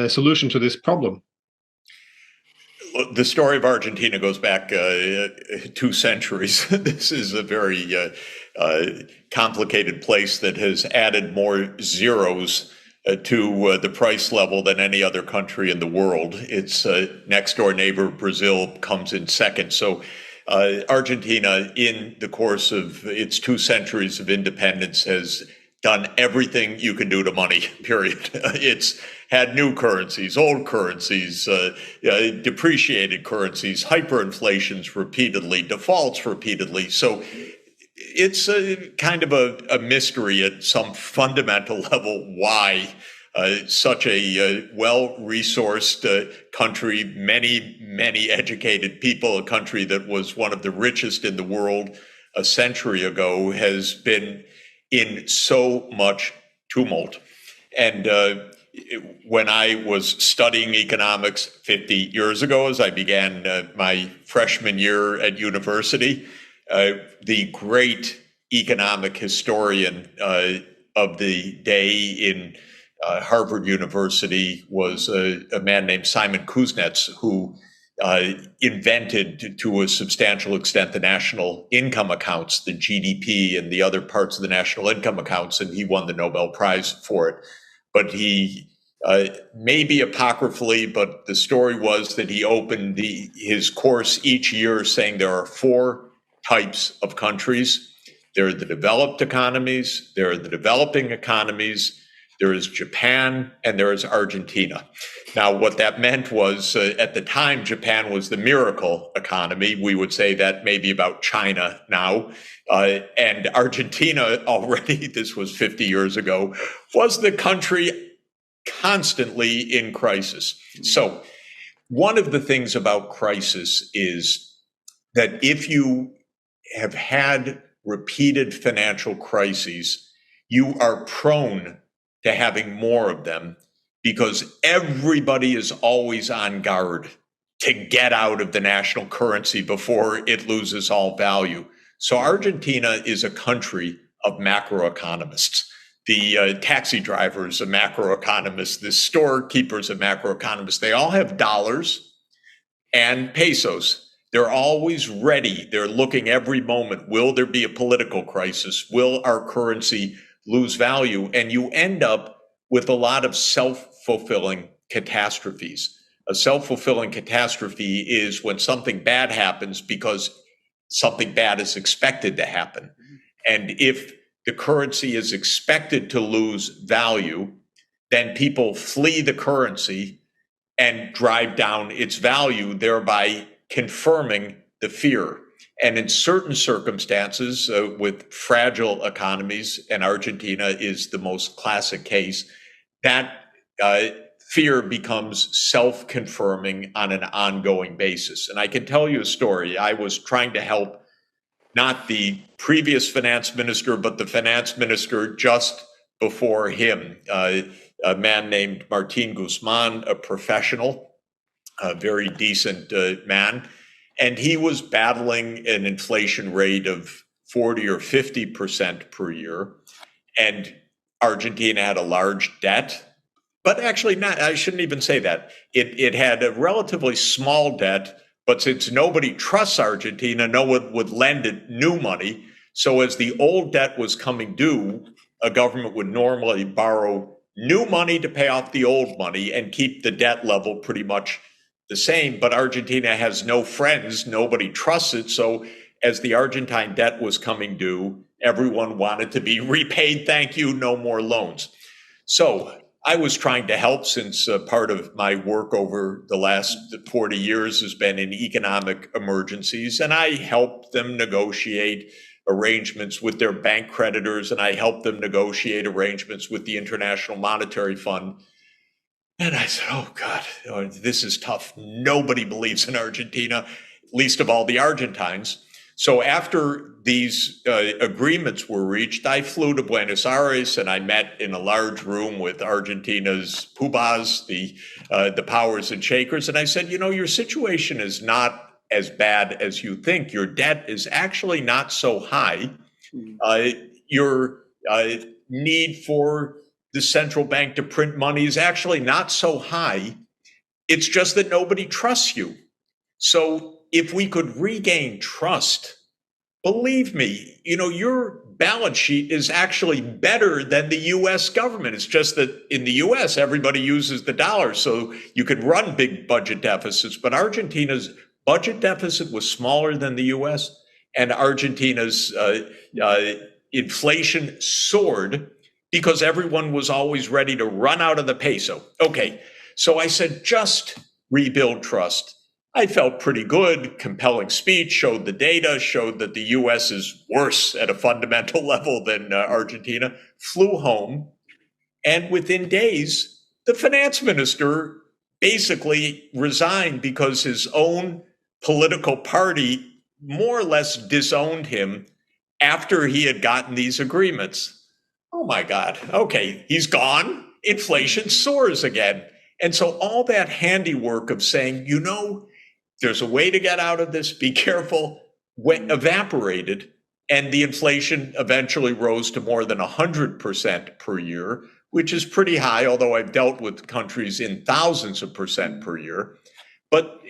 solution to this problem? The story of Argentina goes back 2 centuries. This is a very complicated place that has added more zeros to the price level than any other country in the world. Its next door neighbor, Brazil, comes in second. So Argentina, in the course of its 2 centuries of independence, has done everything you can do to money, period. It's had new currencies, old currencies, depreciated currencies, hyperinflations repeatedly, defaults repeatedly. So it's kind of a mystery at some fundamental level why such a well-resourced country, many educated people, a country that was one of the richest in the world a century ago, has been in so much tumult. And when I was studying economics 50 years ago, as I began my freshman year at university, the great economic historian of the day in Harvard University was a man named Simon Kuznets, who invented to a substantial extent the national income accounts, the GDP and the other parts of the national income accounts, and he won the Nobel Prize for it. But he, maybe apocryphally, but the story was that he opened his course each year saying there are 4 types of countries. There are the developed economies, there are the developing economies, there is Japan, and there is Argentina. Now, what that meant was, at the time, Japan was the miracle economy. We would say that maybe about China now. And Argentina already, this was 50 years ago, was the country constantly in crisis. So one of the things about crisis is that if you have had repeated financial crises, you are prone to having more of them because everybody is always on guard to get out of the national currency before it loses all value. So Argentina is a country of macroeconomists. The taxi drivers are macroeconomists, the storekeepers are macroeconomists. They all have dollars and pesos. They're always ready. They're looking every moment. Will there be a political crisis? Will our currency lose value? And you end up with a lot of self-fulfilling catastrophes. A self-fulfilling catastrophe is when something bad happens because something bad is expected to happen. And if the currency is expected to lose value, then people flee the currency and drive down its value, thereby confirming the fear. And in certain circumstances, with fragile economies, and Argentina is the most classic case, that fear becomes self-confirming on an ongoing basis. And I can tell you a story. I was trying to help not the previous finance minister, but the finance minister just before him, a man named Martin Guzman, a professional, a very decent man. And he was battling an inflation rate of 40 or 50% per year. And Argentina had a large debt, but actually not, I shouldn't even say that. It had a relatively small debt, but since nobody trusts Argentina, no one would lend it new money. So as the old debt was coming due, a government would normally borrow new money to pay off the old money and keep the debt level pretty much the same. But Argentina has no friends, nobody trusts it. So as the Argentine debt was coming due, everyone wanted to be repaid. Thank you, no more loans. So I was trying to help, since part of my work over the last 40 years has been in economic emergencies, and I helped them negotiate arrangements with their bank creditors, and I helped them negotiate arrangements with the International Monetary Fund. And I said, oh God, this is tough. Nobody believes in Argentina, least of all the Argentines. So after these agreements were reached, I flew to Buenos Aires and I met in a large room with Argentina's poobahs, the powers and shakers. And I said, you know, your situation is not as bad as you think. Your debt is actually not so high. Your need for the central bank to print money is actually not so high. It's just that nobody trusts you. So if we could regain trust, believe me, your balance sheet is actually better than the US government. It's just that in the US, everybody uses the dollar, so you could run big budget deficits. But Argentina's budget deficit was smaller than the US, and Argentina's inflation soared because everyone was always ready to run out of the peso. Okay, so I said, just rebuild trust. I felt pretty good. Compelling speech, showed the data, showed that the US is worse at a fundamental level than Argentina. Flew home, and within days, the finance minister basically resigned because his own political party more or less disowned him after he had gotten these agreements. Oh my God. Okay, he's gone. Inflation soars again. And so all that handiwork of saying, there's a way to get out of this, be careful, evaporated. And the inflation eventually rose to more than 100% per year, which is pretty high, although I've dealt with countries in thousands of percent per year. But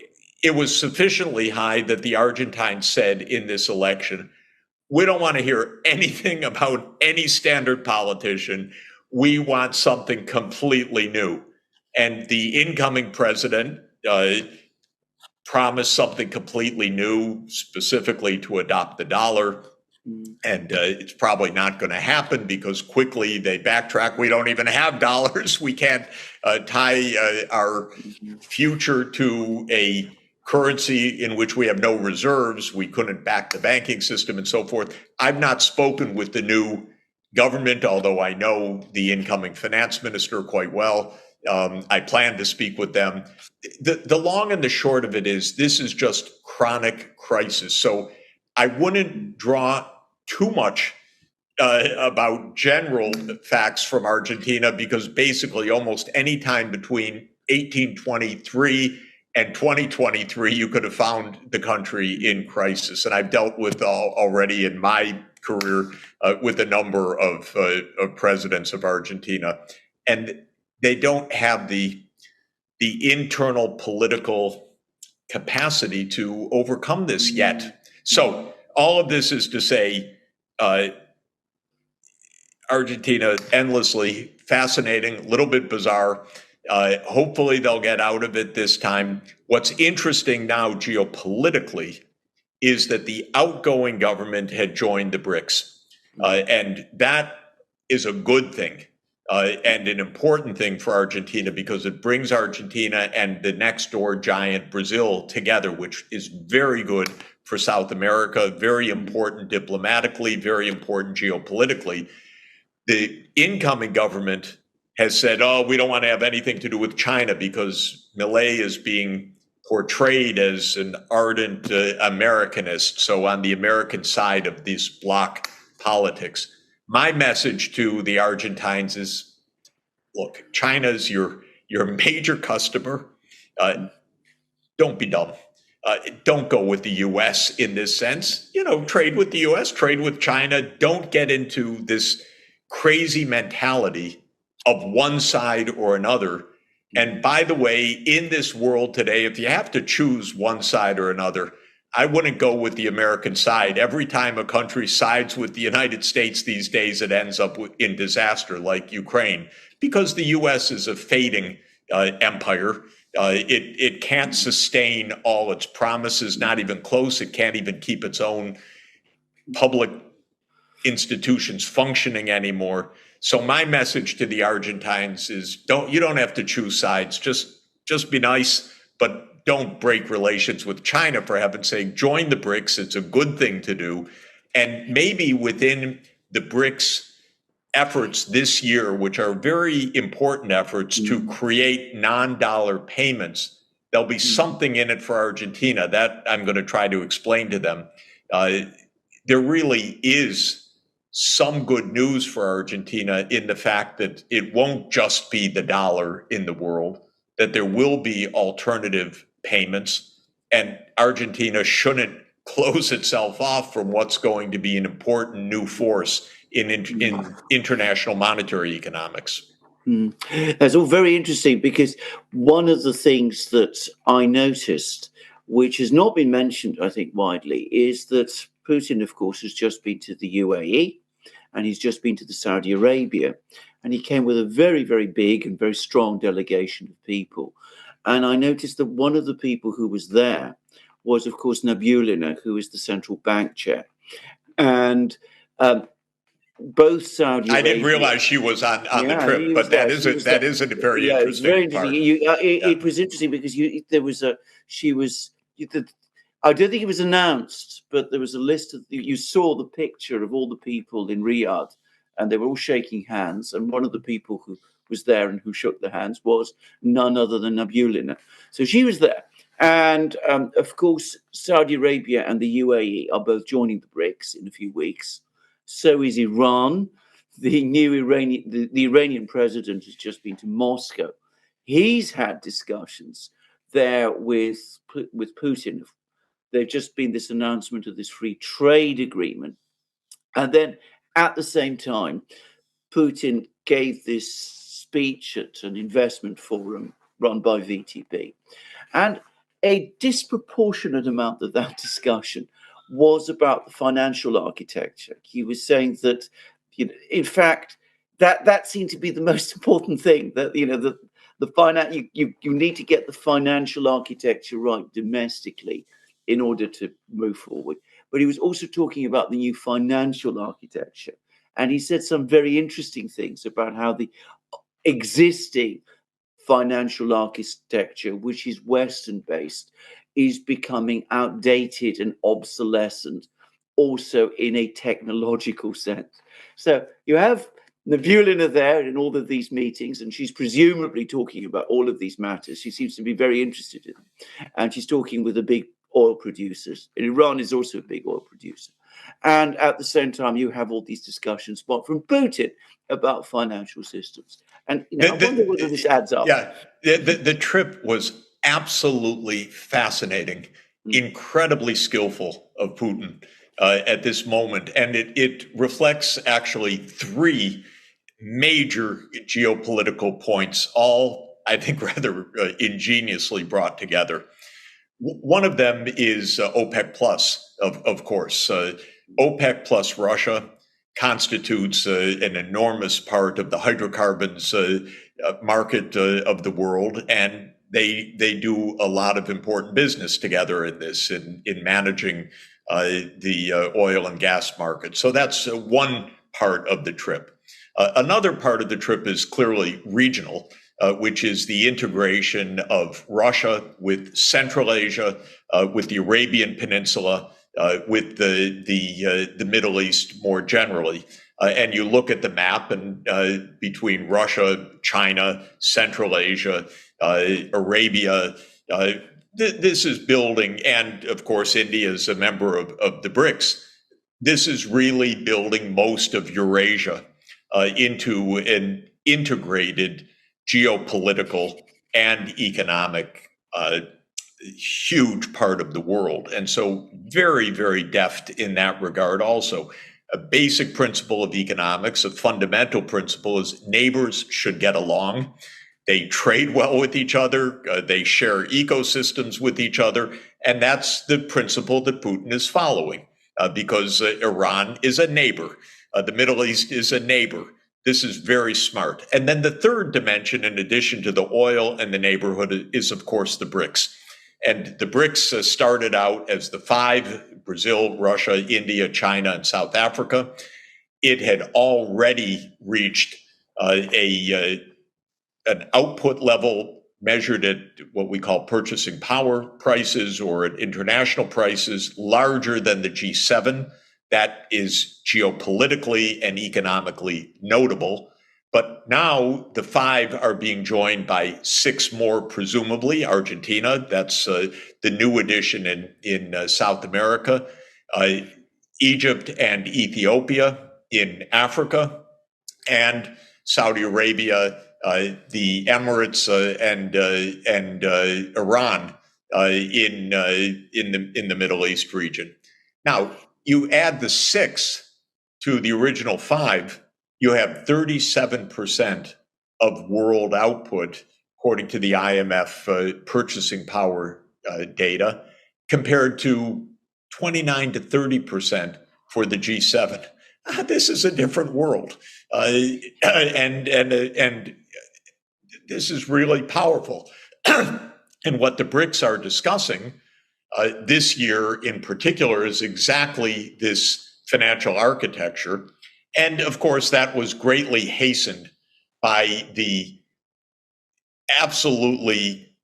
it was sufficiently high that the Argentines said in this election, we don't want to hear anything about any standard politician. We want something completely new. And the incoming president promised something completely new, specifically to adopt the dollar. And it's probably not going to happen because quickly they backtrack. We don't even have dollars. We can't tie our future to a currency in which we have no reserves. We couldn't back the banking system and so forth. I've not spoken with the new government, although I know the incoming finance minister quite well. I plan to speak with them. The long and the short of it is this is just chronic crisis. So I wouldn't draw too much about general facts from Argentina because basically almost any time between 1823 and 2023, you could have found the country in crisis. And I've dealt with already in my career with a number of presidents of Argentina. And they don't have the internal political capacity to overcome this yet. So all of this is to say, Argentina, endlessly fascinating, a little bit bizarre. Hopefully they'll get out of it this time. What's interesting now geopolitically is that the outgoing government had joined the BRICS. And that is a good thing. And an important thing for Argentina because it brings Argentina and the next door giant Brazil together, which is very good for South America, very important diplomatically, very important geopolitically. The incoming government has said, we don't want to have anything to do with China because Milei is being portrayed as an ardent Americanist, so on the American side of this bloc politics. My message to the Argentines is, look, China's your major customer. Don't be dumb. Don't go with the U.S. in this sense. Trade with the U.S., trade with China. Don't get into this crazy mentality of one side or another. And by the way, in this world today, if you have to choose one side or another, I wouldn't go with the American side. Every time a country sides with the United States these days, it ends up in disaster like Ukraine, because the U.S. is a fading empire. It can't sustain all its promises, not even close. It can't even keep its own public institutions functioning anymore. So my message to the Argentines is you don't have to choose sides. Just be nice, but don't break relations with China, for heaven's sake. Join the BRICS. It's a good thing to do. And maybe within the BRICS efforts this year, which are very important efforts to create non-dollar payments, there'll be something in it for Argentina. That I'm going to try to explain to them. There really is some good news for Argentina in the fact that it won't just be the dollar in the world, that there will be alternative payments, and Argentina shouldn't close itself off from what's going to be an important new force in international monetary economics. That's all very interesting, because one of the things that I noticed, which has not been mentioned, I think, widely, is that Putin, of course, has just been to the UAE and he's just been to the Saudi Arabia, and he came with a very, very big and very strong delegation of people. And I noticed that one of the people who was there was, of course, Nabulina, who is the central bank chair. And both Saudi Arabia. I didn't realize she was on the trip, but that is a very interesting. It's very interesting. It was interesting because I don't think it was announced, but there was a list of, you saw the picture of all the people in Riyadh, and they were all shaking hands. And one of the people who was there and who shook their hands was none other than Nabulina. So she was there. And of course, Saudi Arabia and the UAE are both joining the BRICS in a few weeks. So is Iran. The Iranian president has just been to Moscow. He's had discussions there with Putin. There's just been this announcement of this free trade agreement. And then at the same time, Putin gave this speech at an investment forum run by VTB. And a disproportionate amount of that discussion was about the financial architecture. He was saying that, in fact, that seemed to be the most important thing, that, you need to get the financial architecture right domestically in order to move forward. But he was also talking about the new financial architecture. And he said some very interesting things about how the existing financial architecture, which is Western based, is becoming outdated and obsolescent, also in a technological sense. So you have Nabulina there in all of these meetings, and she's presumably talking about all of these matters. She seems to be very interested in them. And she's talking with the big oil producers. And Iran is also a big oil producer. And at the same time, you have all these discussions from Putin about financial systems. And I wonder whether this adds up. Yeah, the trip was absolutely fascinating, incredibly skillful of Putin at this moment. And it reflects actually three major geopolitical points, all, I think, rather ingeniously brought together. One of them is OPEC Plus, of course. OPEC plus Russia constitutes an enormous part of the hydrocarbons market of the world, and they do a lot of important business together in this, in managing the oil and gas market. So that's one part of the trip. Another part of the trip is clearly regional, which is the integration of Russia with Central Asia, with the Arabian Peninsula, with the Middle East more generally. And you look at the map, and between Russia, China, Central Asia, Arabia, this is building, and of course, India is a member of the BRICS. This is really building most of Eurasia into an integrated geopolitical and economic huge part of the world. And so very, very deft in that regard also. A basic principle of economics, a fundamental principle, is neighbors should get along. They trade well with each other. They share ecosystems with each other. And that's the principle that Putin is following because Iran is a neighbor. The Middle East is a neighbor. This is very smart. And then the third dimension, in addition to the oil and the neighborhood, is, of course, the BRICS. And the BRICS started out as the five: Brazil, Russia, India, China, and South Africa. It had already reached an output level measured at what we call purchasing power prices, or at international prices, larger than the G7. That is geopolitically and economically notable. But now the five are being joined by six more, presumably. Argentina, that's the new addition in South America. Egypt and Ethiopia in Africa, and Saudi Arabia, the Emirates, and Iran in the Middle East region. Now, you add the 6 to the original 5, you have 37% of world output, according to the IMF purchasing power data, compared to 29 to 30% for the G7. This is a different world, and this is really powerful. And what the BRICS are discussing this year in particular is exactly this financial architecture. And of course, that was greatly hastened by the absolutely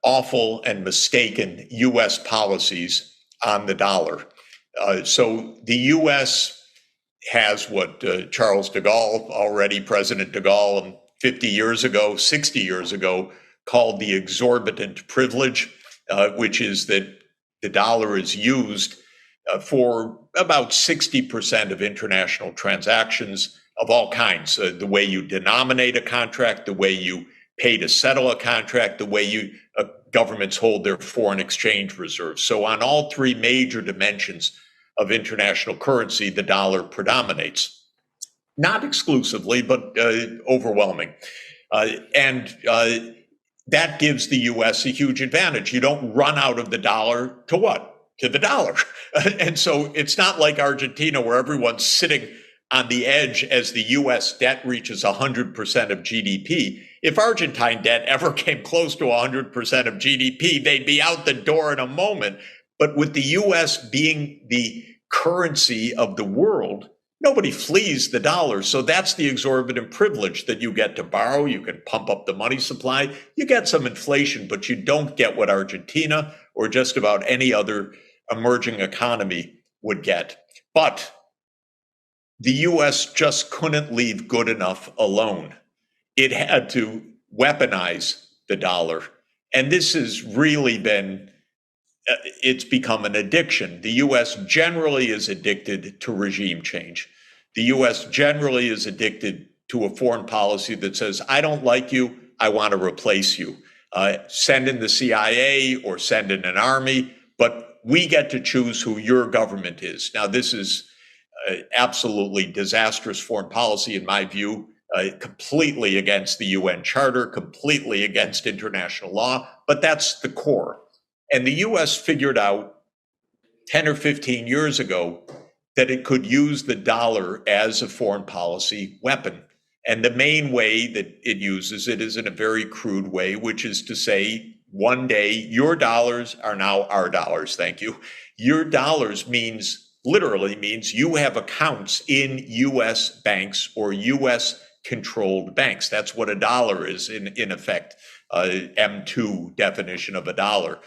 awful and mistaken US policies on the dollar. So the US has what Charles de Gaulle, already President de Gaulle, 50 years ago, 60 years ago, called the exorbitant privilege, which is that the dollar is used for about 60% of international transactions of all kinds. The way you denominate a contract, the way you pay to settle a contract, the way governments hold their foreign exchange reserves. So on all three major dimensions of international currency, the dollar predominates. Not exclusively, but overwhelming. And that gives the US a huge advantage. You don't run out of the dollar to what? To the dollar. And so it's not like Argentina where everyone's sitting on the edge as the US debt reaches 100% of GDP. If Argentine debt ever came close to 100% of GDP, they'd be out the door in a moment. But with the US being the currency of the world, nobody flees the dollar. So that's the exorbitant privilege that you get to borrow. You can pump up the money supply. You get some inflation, but you don't get what Argentina or just about any other emerging economy would get. But the US just couldn't leave good enough alone. It had to weaponize the dollar. And this has really been, it's become an addiction. The US generally is addicted to regime change. The US generally is addicted to a foreign policy that says, I don't like you, I want to replace you. Send in the CIA or send in an army, but we get to choose who your government is. Now, this is absolutely disastrous foreign policy, in my view, completely against the UN Charter, completely against international law, but that's the core. And the US figured out 10 or 15 years ago that it could use the dollar as a foreign policy weapon. And the main way that it uses it is in a very crude way, which is to say, one day, your dollars are now our dollars, thank you. Your dollars literally means you have accounts in US banks or US controlled banks. That's what a dollar is in effect, M2 definition of a dollar.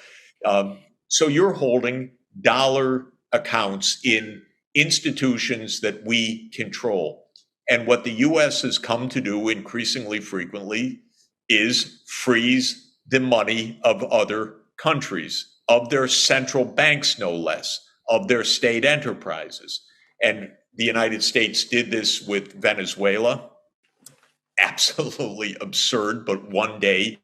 So you're holding dollar accounts in institutions that we control. And what the US has come to do increasingly frequently is freeze the money of other countries, of their central banks, no less, of their state enterprises. And the United States did this with Venezuela. Absolutely absurd, but one day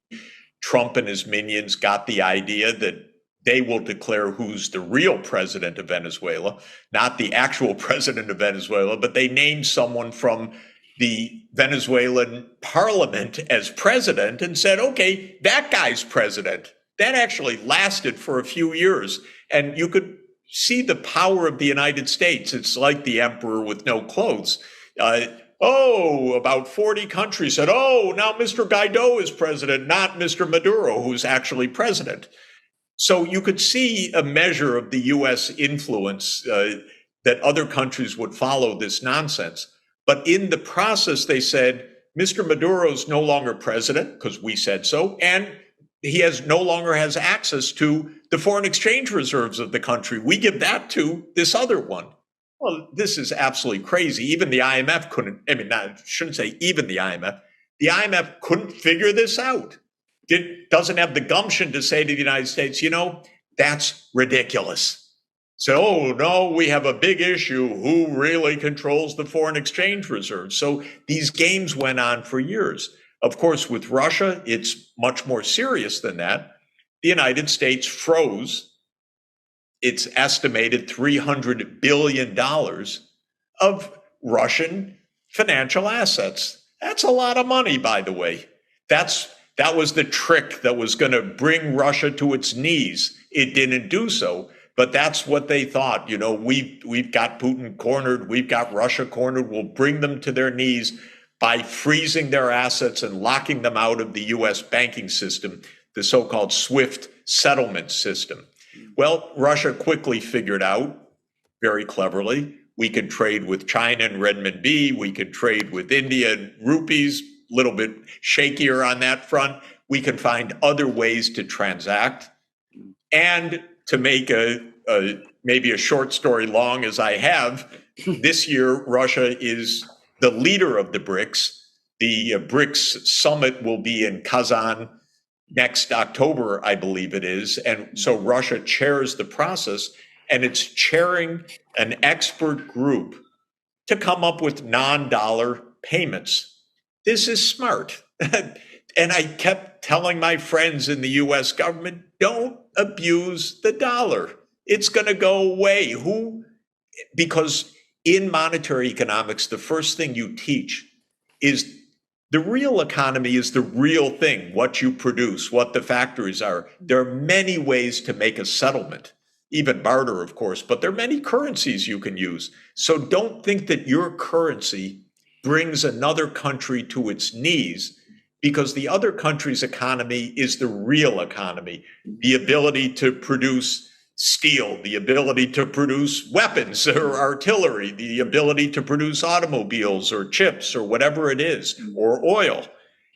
Trump and his minions got the idea that they will declare who's the real president of Venezuela, not the actual president of Venezuela, but they named someone from the Venezuelan parliament as president and said, okay, that guy's president. That actually lasted for a few years. And you could see the power of the United States. It's like the emperor with no clothes. About 40 countries said, now Mr. Guaido is president, not Mr. Maduro, who's actually president. So you could see a measure of the US influence that other countries would follow this nonsense. But in the process, they said, Mr. Maduro's no longer president, because we said so, and he no longer has access to the foreign exchange reserves of the country. We give that to this other one. Well, this is absolutely crazy. Even the IMF couldn't, I shouldn't say even the IMF couldn't figure this out. It doesn't have the gumption to say to the United States, that's ridiculous. So, no, we have a big issue. Who really controls the foreign exchange reserves? So these games went on for years. Of course, with Russia, it's much more serious than that. The United States froze it's estimated $300 billion of Russian financial assets. That's a lot of money, by the way. That was the trick that was going to bring Russia to its knees. It didn't do so, but that's what they thought. You know, we've got Putin cornered, we've got Russia cornered. We'll bring them to their knees by freezing their assets and locking them out of the U.S. banking system, the so-called SWIFT settlement system. Well, Russia quickly figured out, very cleverly, we could trade with China and renminbi, we could trade with India and rupees, a little bit shakier on that front. We can find other ways to transact. And to make maybe a short story long as I have, this year Russia is the leader of the BRICS. The BRICS summit will be in Kazan next October, I believe it is. And so Russia chairs the process, and it's chairing an expert group to come up with non-dollar payments. This is smart. And I kept telling my friends in the US government, don't abuse the dollar. It's going to go away. Because in monetary economics, the first thing you teach is the real economy is the real thing, what you produce, what the factories are. There are many ways to make a settlement, even barter, of course, but there are many currencies you can use. So don't think that your currency brings another country to its knees, because the other country's economy is the real economy, the ability to produce steel, the ability to produce weapons or artillery, the ability to produce automobiles or chips or whatever it is, or oil.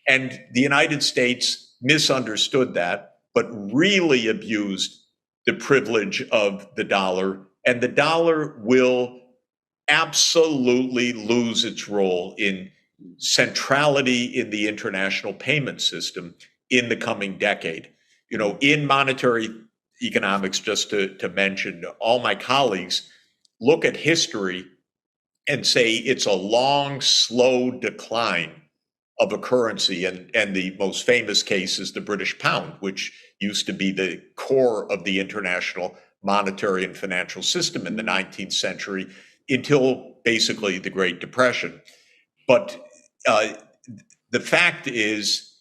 And the United States misunderstood that, but really abused the privilege of the dollar. And the dollar will absolutely lose its role in centrality in the international payment system in the coming decade. You know, in monetary economics, just to mention, all my colleagues look at history and say it's a long, slow decline of a currency. And the most famous case is the British pound, which used to be the core of the international monetary and financial system in the 19th century until basically the Great Depression. But the fact is,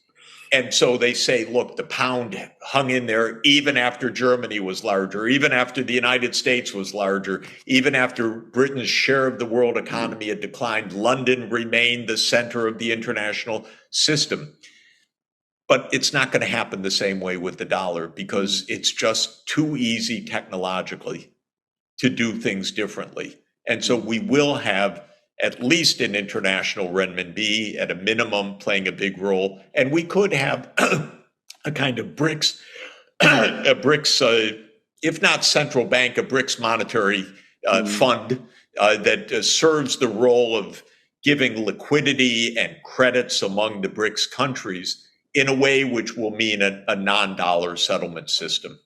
and so they say, look, the pound hung in there even after Germany was larger, even after the United States was larger, even after Britain's share of the world economy had declined. London remained the center of the international system. But it's not going to happen the same way with the dollar, because it's just too easy technologically to do things differently. And so we will have at least an international renminbi at a minimum playing a big role. And we could have a kind of BRICS, if not central bank, a BRICS monetary fund that serves the role of giving liquidity and credits among the BRICS countries in a way which will mean a non-dollar settlement system.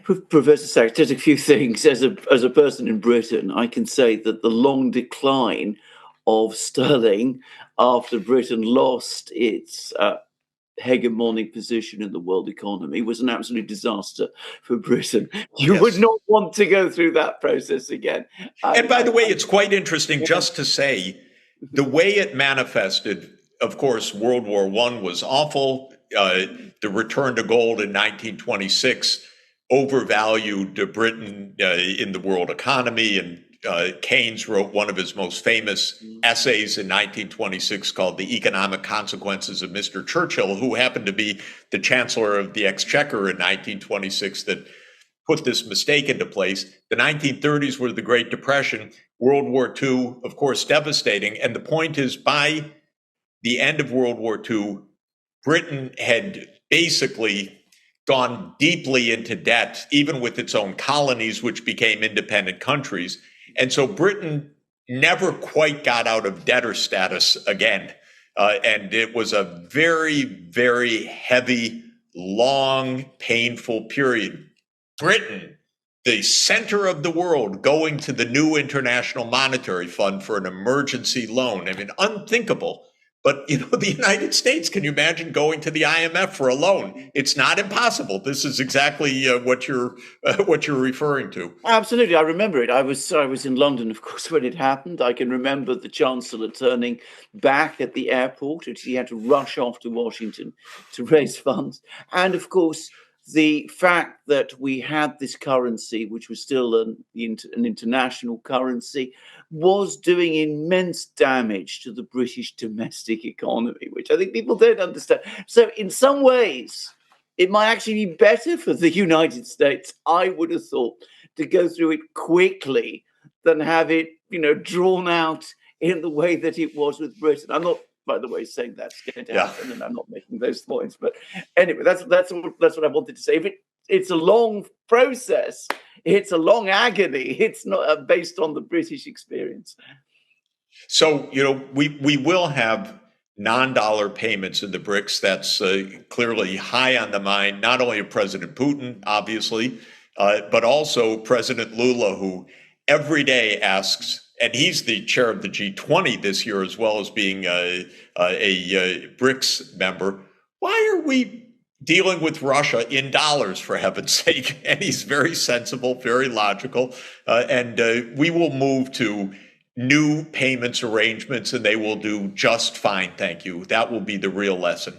Professor Sachs, just a few things. As a person in Britain, I can say that the long decline of sterling after Britain lost its hegemonic position in the world economy was an absolute disaster for Britain. You would not want to go through that process again. And by the way, it's quite interesting just to say the way it manifested. Of course, World War I was awful. The return to gold in 1926 overvalued Britain in the world economy. And Keynes wrote one of his most famous essays in 1926 called The Economic Consequences of Mr. Churchill, who happened to be the Chancellor of the Exchequer in 1926 that put this mistake into place. The 1930s were the Great Depression. World War II, of course, devastating. And the point is, by the end of World War II, Britain had basically gone deeply into debt, even with its own colonies, which became independent countries. And so Britain never quite got out of debtor status again. And it was a very, very heavy, long, painful period. Britain, the center of the world, going to the new International Monetary Fund for an emergency loan. I mean, unthinkable. But, the United States, can you imagine going to the IMF for a loan? It's not impossible. This is exactly what you're referring to. Absolutely, I remember it. I was in London, of course, when it happened. I can remember the Chancellor turning back at the airport, which he had to rush off to Washington to raise funds. And of course, the fact that we had this currency, which was still an international currency, was doing immense damage to the British domestic economy, which I think people don't understand. So in some ways, it might actually be better for the United States, I would have thought, to go through it quickly than have it, drawn out in the way that it was with Britain. I'm not, by the way, saying that's going to happen, and I'm not making those points. But anyway, that's what I wanted to say. If it's a long process, it's a long agony. It's not based on the British experience. So, we will have non-dollar payments in the BRICS. That's clearly high on the mind, not only of President Putin, obviously, but also President Lula, who every day asks, and he's the chair of the G20 this year, as well as being a BRICS member, why are we dealing with Russia in dollars, for heaven's sake? And he's very sensible, very logical, and we will move to new payments arrangements, and they will do just fine, thank you. That will be the real lesson.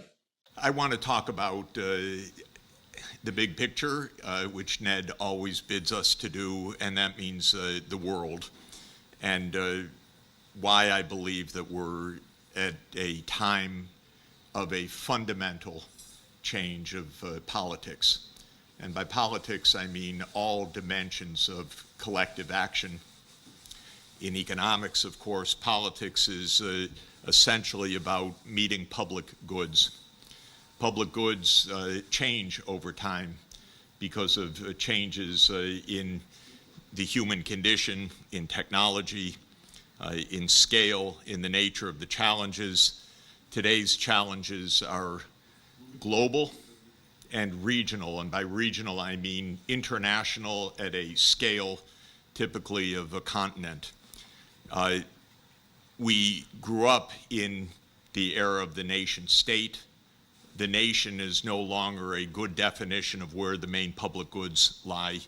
I want to talk about the big picture, which Ned always bids us to do, and that means the world, and why I believe that we're at a time of a fundamental change of politics. And by politics, I mean all dimensions of collective action. In economics, of course, politics is essentially about meeting public goods. Public goods change over time because of changes in the human condition, in technology, in scale, in the nature of the challenges. Today's challenges are global and regional, and by regional I mean international at a scale typically of a continent. We grew up in the era of the nation state. The nation is no longer a good definition of where the main public goods lie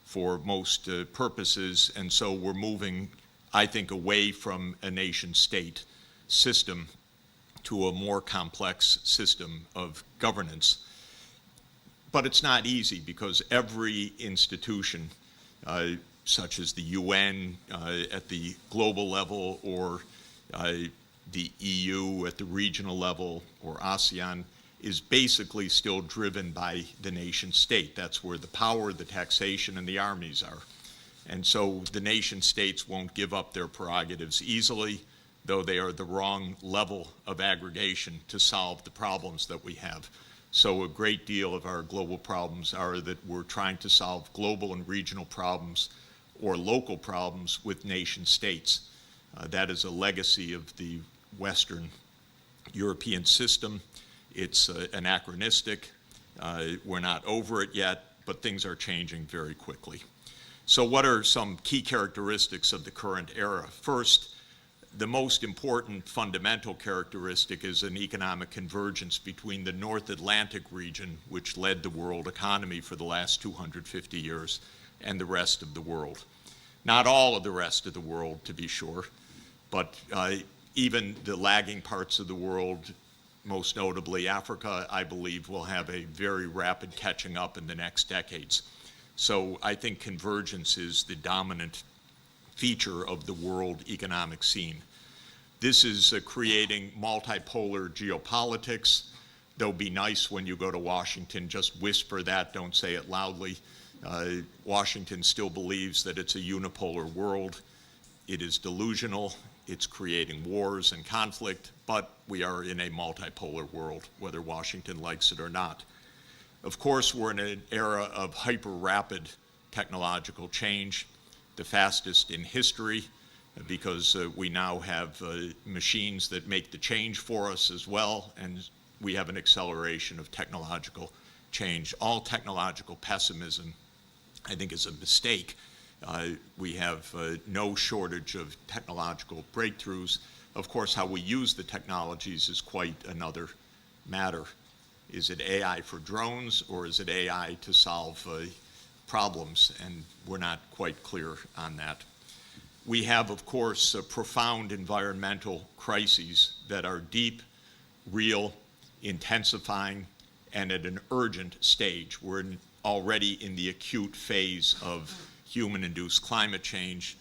for most purposes, and so we're moving, I think, away from a nation state system to a more complex system of governance. But it's not easy because every institution, such as the UN at the global level, or the EU at the regional level, or ASEAN, is basically still driven by the nation state. That's where the power, the taxation, and the armies are. And so the nation states won't give up their prerogatives easily, though they are the wrong level of aggregation to solve the problems that we have. So a great deal of our global problems are that we're trying to solve global and regional problems or local problems with nation states. That is a legacy of the Western European system. It's anachronistic. We're not over it yet, but things are changing very quickly. So what are some key characteristics of the current era? First, the most important fundamental characteristic is an economic convergence between the North Atlantic region, which led the world economy for the last 250 years, and the rest of the world. Not all of the rest of the world, to be sure, but even the lagging parts of the world, most notably Africa, I believe will have a very rapid catching up in the next decades. So I think convergence is the dominant feature of the world economic scene. This is creating multipolar geopolitics. They'll be nice when you go to Washington, just whisper that, don't say it loudly. Washington still believes that it's a unipolar world. It is delusional. It's creating wars and conflict, but we are in a multipolar world, whether Washington likes it or not. Of course, we're in an era of hyper-rapid technological change, the fastest in history, because we now have machines that make the change for us as well, and we have an acceleration of technological change. All technological pessimism, I think, is a mistake. We have no shortage of technological breakthroughs. Of course, how we use the technologies is quite another matter. Is it AI for drones, or is it AI to solve problems? And we're not quite clear on that. We have, of course, profound environmental crises that are deep, real, intensifying, and at an urgent stage. We're already in the acute phase of human-induced climate change,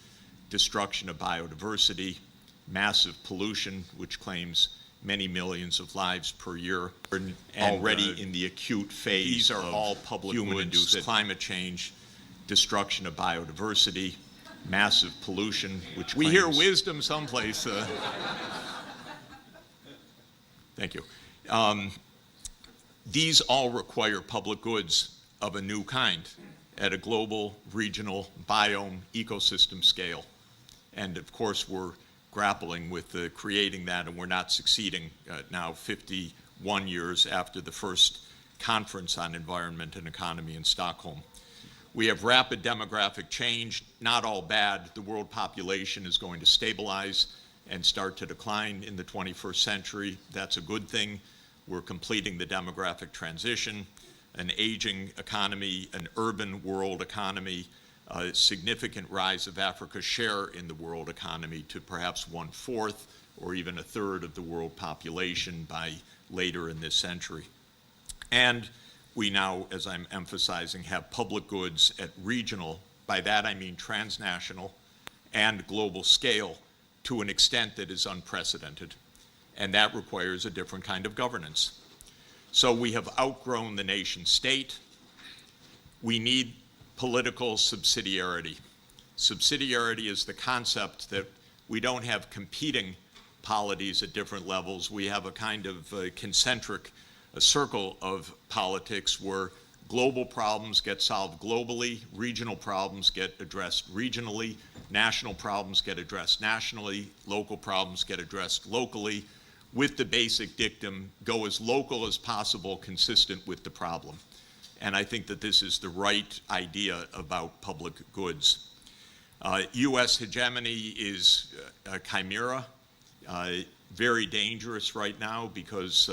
destruction of biodiversity, massive pollution, which claims many millions of lives per year. We're already in the acute phase. These are all public human-induced climate change, destruction of biodiversity, massive pollution, which we hear wisdom someplace. Thank you. These all require public goods of a new kind at a global, regional, biome, ecosystem scale. And of course, we're grappling with creating that, and we're not succeeding now 51 years after the first conference on environment and economy in Stockholm. We have rapid demographic change, not all bad. The world population is going to stabilize and start to decline in the 21st century. That's a good thing. We're completing the demographic transition, an aging economy, an urban world economy, a significant rise of Africa's share in the world economy to perhaps 1/4 or even 1/3 of the world population by later in this century. And we now, as I'm emphasizing, have public goods at regional, by that I mean transnational and global scale, to an extent that is unprecedented. And that requires a different kind of governance. So we have outgrown the nation state. We need political subsidiarity. Subsidiarity is the concept that we don't have competing polities at different levels. We have a kind of concentric circle of politics where global problems get solved globally, regional problems get addressed regionally, national problems get addressed nationally, local problems get addressed locally, with the basic dictum, go as local as possible, consistent with the problem. And I think that this is the right idea about public goods. US hegemony is a chimera, very dangerous right now because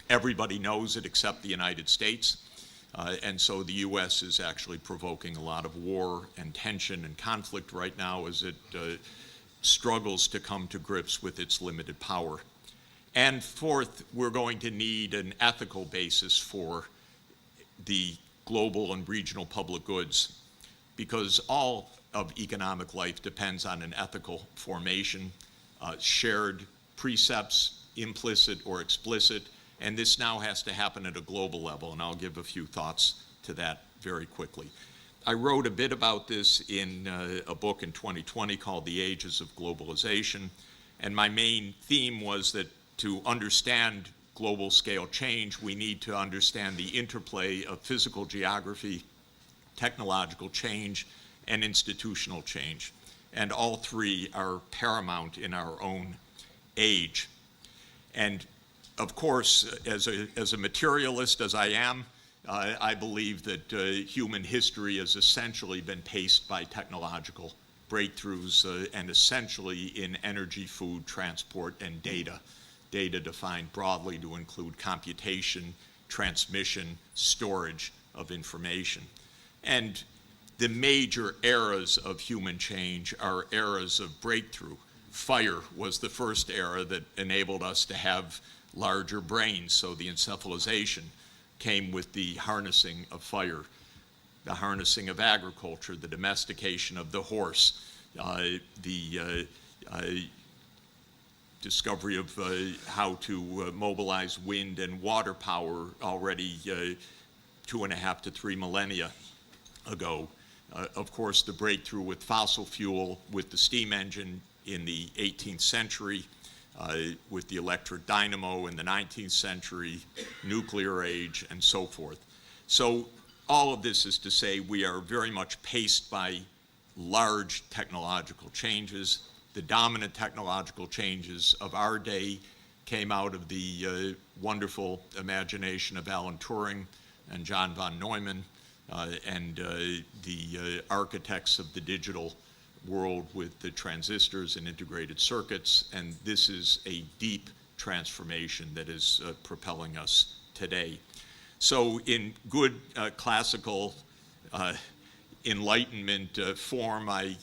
everybody knows it except the United States. And so the US is actually provoking a lot of war and tension and conflict right now as it struggles to come to grips with its limited power. And fourth, we're going to need an ethical basis for the global and regional public goods, because all of economic life depends on an ethical formation, shared precepts, implicit or explicit, and this now has to happen at a global level, and I'll give a few thoughts to that very quickly. I wrote a bit about this in a book in 2020 called The Ages of Globalization, and my main theme was that to understand global scale change, we need to understand the interplay of physical geography, technological change, and institutional change. And all three are paramount in our own age. And of course, as a materialist as I am, I believe that human history has essentially been paced by technological breakthroughs and essentially in energy, food, transport, and data. Data defined broadly to include computation, transmission, storage of information. And the major eras of human change are eras of breakthrough. Fire was the first era that enabled us to have larger brains, so the encephalization came with the harnessing of fire, the harnessing of agriculture, the domestication of the horse, the discovery of how to mobilize wind and water power already 2.5 to 3 millennia ago. Of course, the breakthrough with fossil fuel, with the steam engine in the 18th century, with the electric dynamo in the 19th century, nuclear age, and so forth. So all of this is to say we are very much paced by large technological changes. The dominant technological changes of our day came out of the wonderful imagination of Alan Turing and John von Neumann and the architects of the digital world with the transistors and integrated circuits, and this is a deep transformation that is propelling us today. So in good classical Enlightenment form, I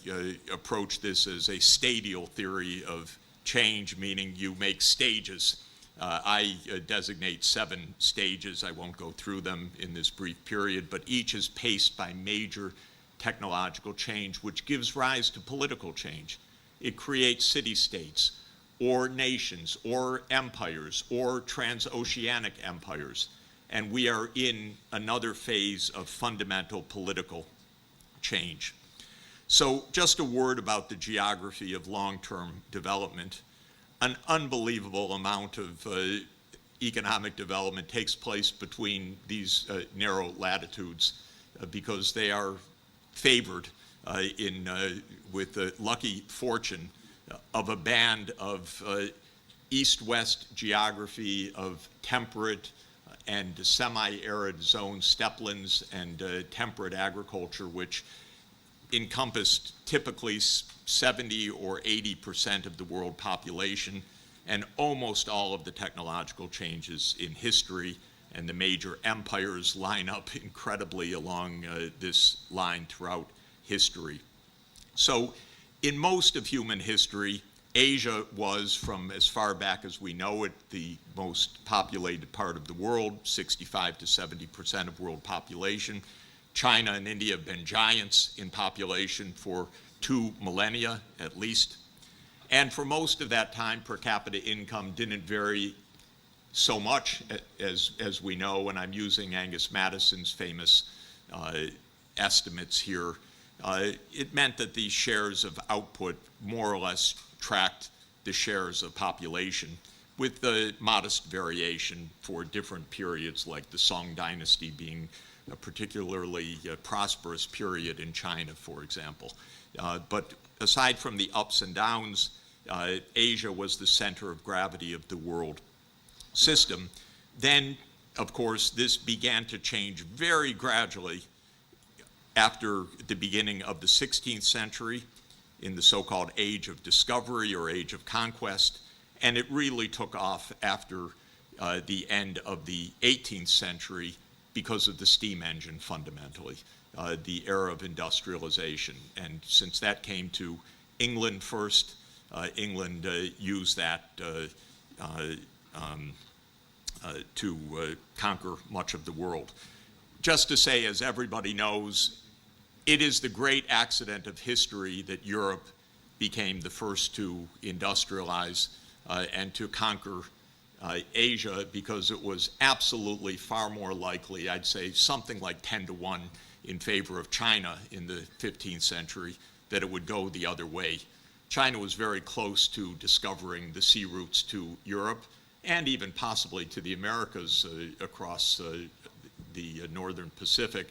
approach this as a stadial theory of change, meaning you make stages. I designate 7 stages. I won't go through them in this brief period, but each is paced by major technological change, which gives rise to political change. It creates city-states, or nations, or empires, or transoceanic empires. And we are in another phase of fundamental political change. So just a word about the geography of long-term development. An unbelievable amount of economic development takes place between these narrow latitudes because they are favored with the lucky fortune of a band of east-west geography of temperate and semi-arid zone steppelands and temperate agriculture, which encompassed typically 70 or 80% of the world population, and almost all of the technological changes in history, and the major empires line up incredibly along this line throughout history. So in most of human history, Asia was, from as far back as we know it, the most populated part of the world, 65 to 70% of world population. China and India have been giants in population for 2 millennia at least. And for most of that time, per capita income didn't vary so much as we know, and I'm using Angus Madison's famous estimates here. It meant that the shares of output more or less tracked the shares of population, with the modest variation for different periods, like the Song Dynasty being a particularly prosperous period in China, for example. But aside from the ups and downs, Asia was the center of gravity of the world system. Then, of course, this began to change very gradually after the beginning of the 16th century, in the so-called Age of Discovery or Age of Conquest, and it really took off after the end of the 18th century because of the steam engine, fundamentally, the era of industrialization. And since that came to England first, England used that to conquer much of the world. Just to say, as everybody knows, it is the great accident of history that Europe became the first to industrialize and to conquer Asia, because it was absolutely far more likely, I'd say something like 10-1 in favor of China in the 15th century, that it would go the other way. China was very close to discovering the sea routes to Europe and even possibly to the Americas across the northern Pacific.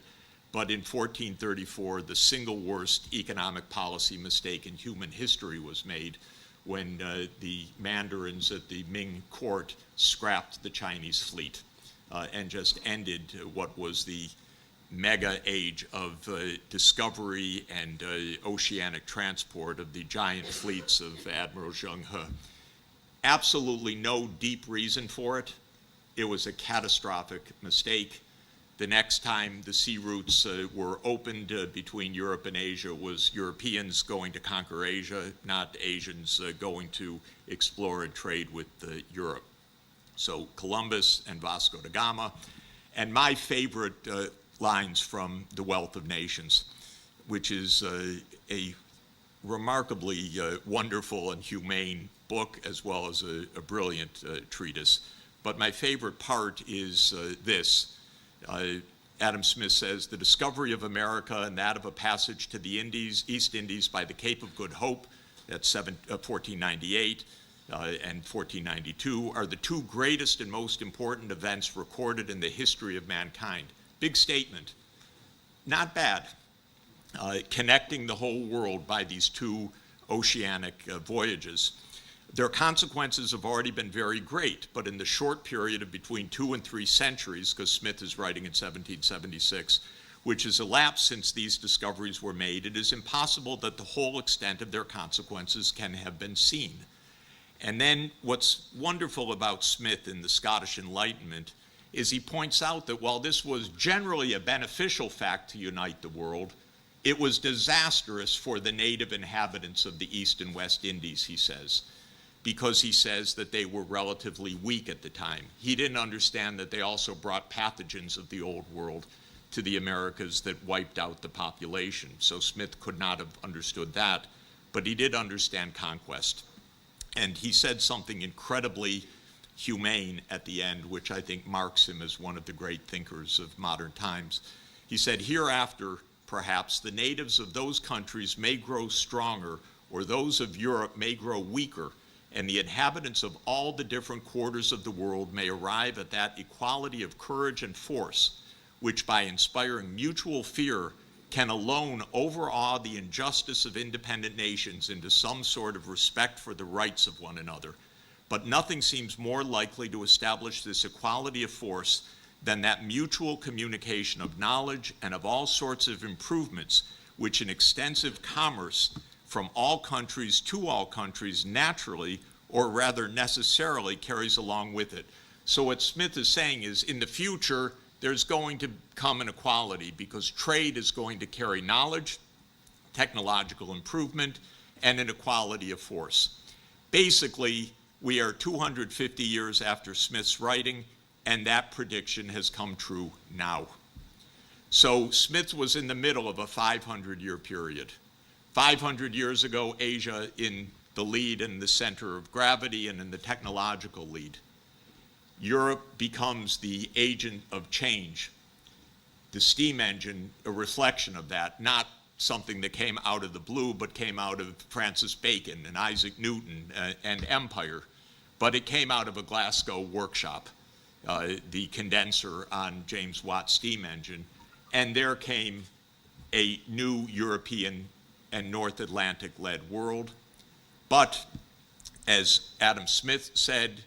But in 1434, the single worst economic policy mistake in human history was made when the mandarins at the Ming court scrapped the Chinese fleet and just ended what was the mega age of discovery and oceanic transport of the giant fleets of Admiral Zheng He. Absolutely no deep reason for it. It was a catastrophic mistake. The next time the sea routes were opened between Europe and Asia was Europeans going to conquer Asia, not Asians going to explore and trade with Europe. So Columbus and Vasco da Gama. And my favorite lines from The Wealth of Nations, which is a remarkably wonderful and humane book, as well as a brilliant treatise. But my favorite part is this. Adam Smith says, "The discovery of America and that of a passage to the East Indies by the Cape of Good Hope," that's 1498 and 1492, "are the 2 greatest and most important events recorded in the history of mankind." Big statement. Not bad. Connecting the whole world by these 2 oceanic voyages. Their consequences have already been very great, but in the short period of between 2 and 3 centuries, because Smith is writing in 1776, which has elapsed since these discoveries were made, it is impossible that the whole extent of their consequences can have been seen. And then what's wonderful about Smith in the Scottish Enlightenment is he points out that while this was generally a beneficial fact to unite the world, it was disastrous for the native inhabitants of the East and West Indies, he says, because he says that they were relatively weak at the time. He didn't understand that they also brought pathogens of the old world to the Americas that wiped out the population. So Smith could not have understood that, but he did understand conquest. And he said something incredibly humane at the end, which I think marks him as one of the great thinkers of modern times. He said, hereafter, perhaps, the natives of those countries may grow stronger, or those of Europe may grow weaker, and the inhabitants of all the different quarters of the world may arrive at that equality of courage and force, which by inspiring mutual fear can alone overawe the injustice of independent nations into some sort of respect for the rights of one another. But nothing seems more likely to establish this equality of force than that mutual communication of knowledge and of all sorts of improvements which an extensive commerce from all countries to all countries naturally, or rather necessarily, carries along with it. So what Smith is saying is, in the future, there's going to come an equality because trade is going to carry knowledge, technological improvement, and an equality of force. Basically, we are 250 years after Smith's writing, and that prediction has come true now. So Smith was in the middle of a 500-year period. 500 years ago, Asia in the lead and the center of gravity and in the technological lead. Europe becomes the agent of change. The steam engine, a reflection of that, not something that came out of the blue, but came out of Francis Bacon and Isaac Newton and empire. But it came out of a Glasgow workshop, the condenser on James Watt's steam engine. And there came a new European and North Atlantic-led world. But as Adam Smith said,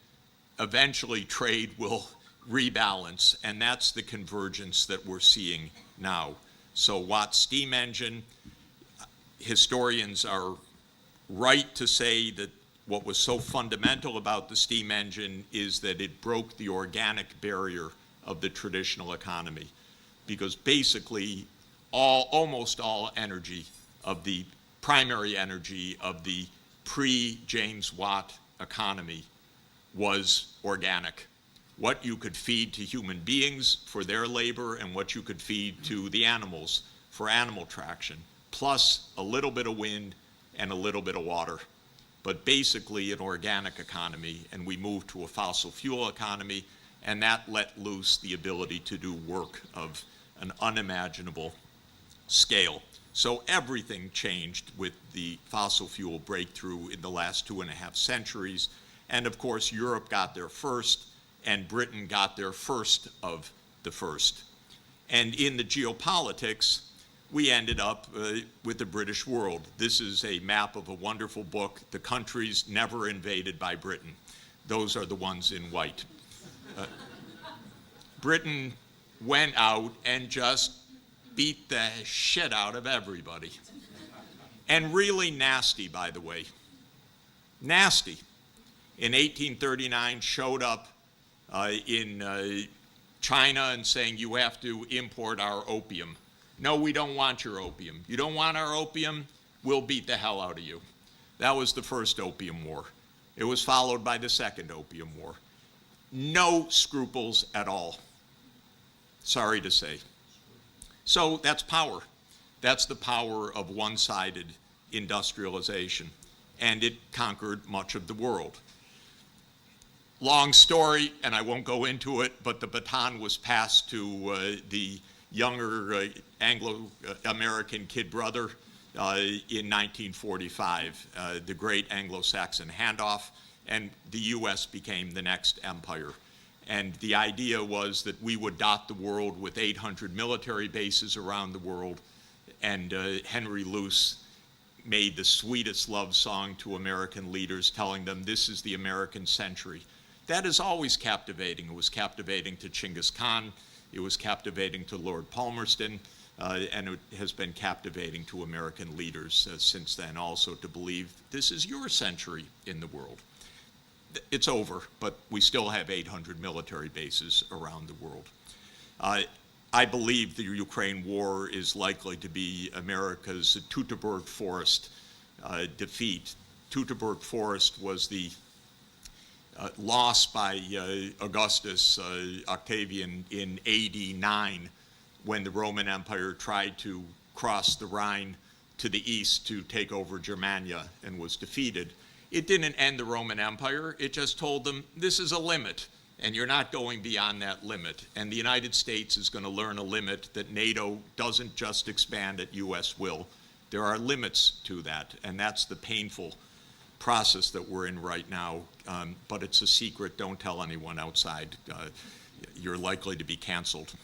eventually trade will rebalance, and that's the convergence that we're seeing now. So Watt's steam engine, historians are right to say that what was so fundamental about the steam engine is that it broke the organic barrier of the traditional economy, because basically almost all energy of the primary energy of the pre-James Watt economy was organic. What you could feed to human beings for their labor and what you could feed to the animals for animal traction, plus a little bit of wind and a little bit of water. But basically an organic economy, and we moved to a fossil fuel economy, and that let loose the ability to do work of an unimaginable scale. So everything changed with the fossil fuel breakthrough in the last 2.5 centuries. And of course, Europe got there first, and Britain got there first of the first. And in the geopolitics, we ended up with the British world. This is a map of a wonderful book, The Countries Never Invaded by Britain. Those are the ones in white. Britain went out and just beat the shit out of everybody. And really nasty, by the way. Nasty. In 1839, showed up in China and saying, you have to import our opium. No, we don't want your opium. You don't want our opium? We'll beat the hell out of you. That was the first Opium War. It was followed by the second Opium War. No scruples at all. Sorry to say. So that's power. That's the power of one-sided industrialization. And it conquered much of the world. Long story, and I won't go into it, but the baton was passed to the younger Anglo-American kid brother in 1945, the great Anglo-Saxon handoff, and the US became the next empire. And the idea was that we would dot the world with 800 military bases around the world, and Henry Luce made the sweetest love song to American leaders, telling them this is the American century. That is always captivating. It was captivating to Chinggis Khan. It was captivating to Lord Palmerston. and it has been captivating to American leaders since then also to believe this is your century in the world. It's over, but we still have 800 military bases around the world. I believe the Ukraine war is likely to be America's Teutoburg Forest defeat. Teutoburg Forest was the loss by Augustus Octavian in AD 9 when the Roman Empire tried to cross the Rhine to the east to take over Germania and was defeated. It didn't end the Roman Empire. It just told them, this is a limit, and you're not going beyond that limit. And the United States is going to learn a limit that NATO doesn't just expand at US will. There are limits to that, and that's the painful process that we're in right now. But it's a secret. Don't tell anyone outside. You're likely to be canceled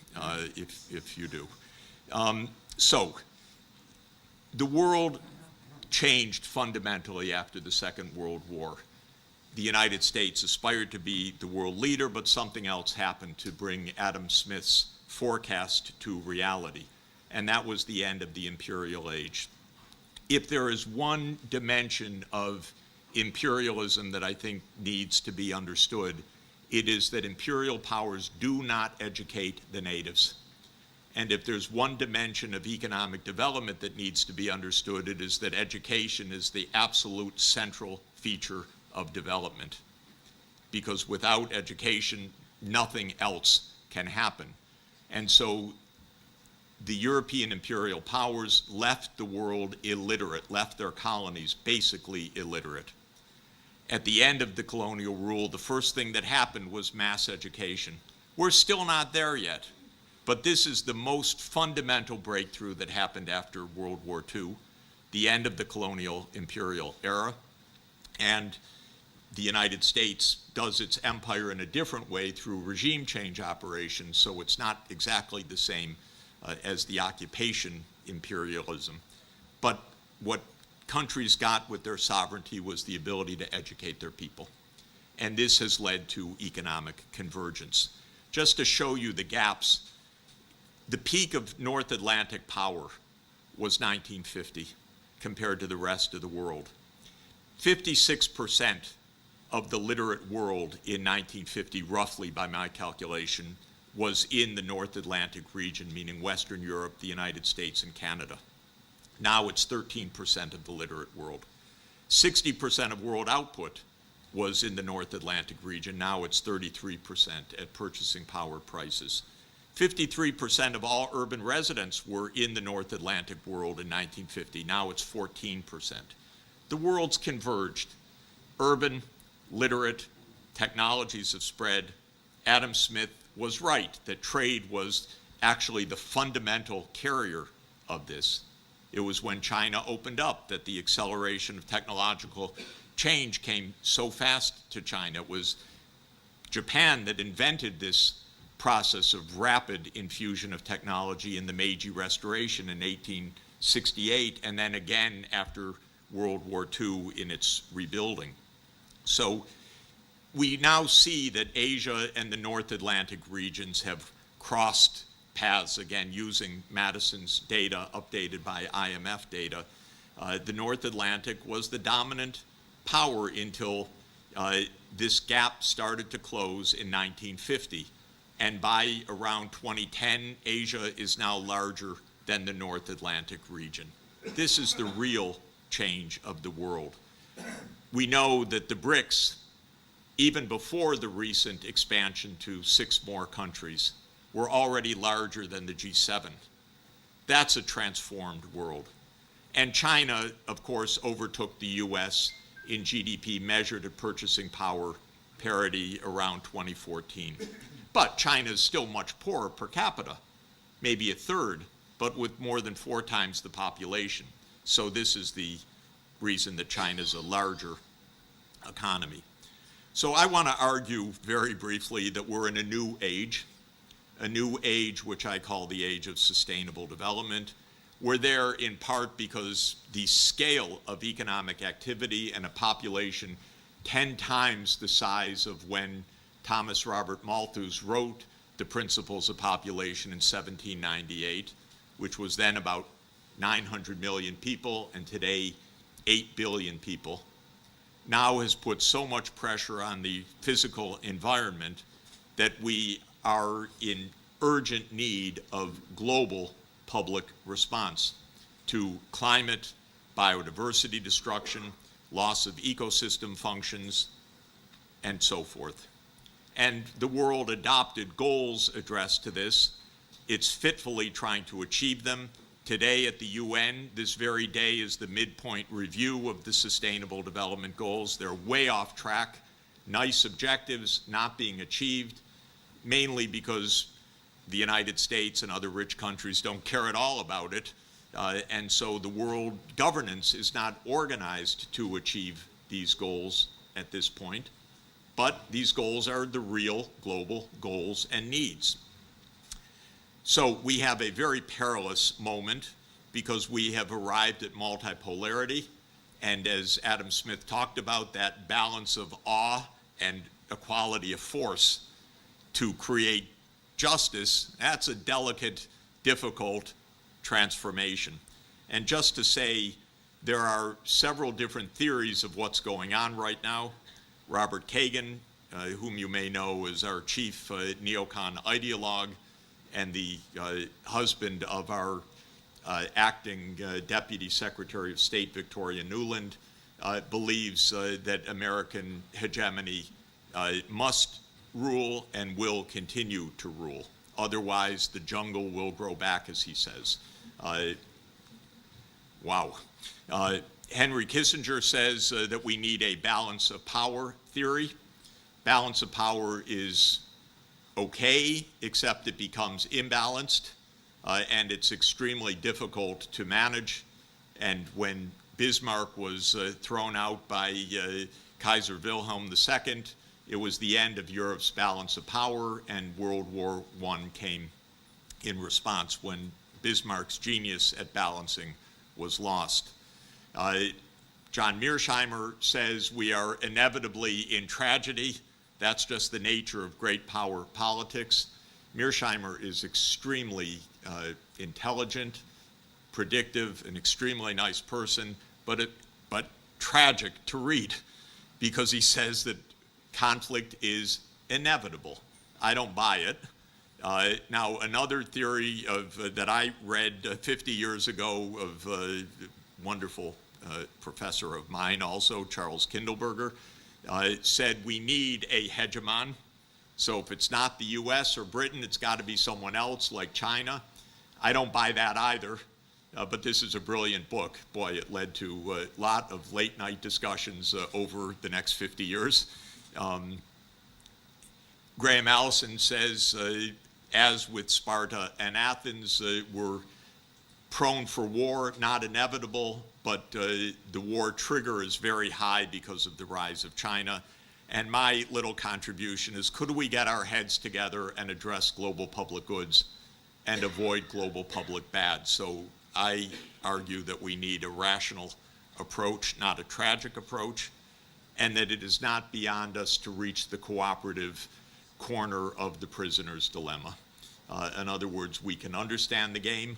if you do. So the world changed fundamentally after the Second World War. The United States aspired to be the world leader, but something else happened to bring Adam Smith's forecast to reality, and that was the end of the imperial age. If there is one dimension of imperialism that I think needs to be understood, it is that imperial powers do not educate the natives. And if there's one dimension of economic development that needs to be understood, it is that education is the absolute central feature of development. Because without education, nothing else can happen. And so the European imperial powers left the world illiterate, left their colonies basically illiterate. At the end of the colonial rule, the first thing that happened was mass education. We're still not there yet, but this is the most fundamental breakthrough that happened after World War II, the end of the colonial imperial era, and the United States does its empire in a different way through regime change operations, so it's not exactly the same as the occupation imperialism. But what countries got with their sovereignty was the ability to educate their people. And this has led to economic convergence. Just to show you the gaps, the peak of North Atlantic power was 1950 compared to the rest of the world. 56% of the literate world in 1950, roughly by my calculation, was in the North Atlantic region, meaning Western Europe, the United States, and Canada. Now it's 13% of the literate world. 60% of world output was in the North Atlantic region. Now it's 33% at purchasing power prices. 53% of all urban residents were in the North Atlantic world in 1950. Now it's 14%. The world's converged. Urban, literate, technologies have spread. Adam Smith was right that trade was actually the fundamental carrier of this. It was when China opened up that the acceleration of technological change came so fast to China. It was Japan that invented this process of rapid infusion of technology in the Meiji Restoration in 1868, and then again after World War II in its rebuilding. So we now see that Asia and the North Atlantic regions have crossed paths, again, using Madison's data updated by IMF data. The North Atlantic was the dominant power until this gap started to close in 1950. And by around 2010, Asia is now larger than the North Atlantic region. This is the real change of the world. We know that the BRICS, even before the recent expansion to 6 more countries, were already larger than the G7. That's a transformed world. And China, of course, overtook the US in GDP measured at purchasing power parity around 2014. But China is still much poorer per capita, maybe a third, but with more than 4 times the population. So this is the reason that China is a larger economy. So I want to argue very briefly that we're in a new age which I call the age of sustainable development. We're there in part because the scale of economic activity and a population 10 times the size of when Thomas Robert Malthus wrote The Principles of Population in 1798. which was then about 900 million people, and today 8 billion people, now has put so much pressure on the physical environment that we are in urgent need of global public response to climate, biodiversity destruction, loss of ecosystem functions, and so forth. And the world adopted goals addressed to this. It's fitfully trying to achieve them. Today at the UN, this very day, is the midpoint review of the Sustainable Development Goals. They're way off track, nice objectives not being achieved, mainly because the United States and other rich countries don't care at all about it. And so the world governance is not organized to achieve these goals at this point. But these goals are the real global goals and needs. So we have a very perilous moment because we have arrived at multipolarity. And as Adam Smith talked about, that balance of awe and equality of force to create justice, that's a delicate, difficult transformation. And just to say, there are several different theories of what's going on right now. Robert Kagan, whom you may know as our chief neocon ideologue and the husband of our acting Deputy Secretary of State, Victoria Nuland, believes that American hegemony must rule and will continue to rule. Otherwise, the jungle will grow back, as he says. Wow. Henry Kissinger says that we need a balance of power theory. Balance of power is okay, except it becomes imbalanced, and it's extremely difficult to manage. And when Bismarck was thrown out by Kaiser Wilhelm II, it was the end of Europe's balance of power, and World War I came in response when Bismarck's genius at balancing was lost. John Mearsheimer says we are inevitably in tragedy. That's just the nature of great power politics. Mearsheimer is extremely intelligent, predictive, an extremely nice person, but tragic to read because he says that conflict is inevitable. I don't buy it. Now, another theory that I read 50 years ago of a wonderful professor of mine also, Charles Kindleberger, said we need a hegemon. So if it's not the US or Britain, it's got to be someone else like China. I don't buy that either, but this is a brilliant book. Boy, it led to a lot of late night discussions over the next 50 years. Graham Allison says, as with Sparta and Athens, we're prone for war, not inevitable, but the war trigger is very high because of the rise of China. And my little contribution is, could we get our heads together and address global public goods and avoid global public bad? So I argue that we need a rational approach, not a tragic approach, and that it is not beyond us to reach the cooperative corner of the prisoner's dilemma. In other words, we can understand the game,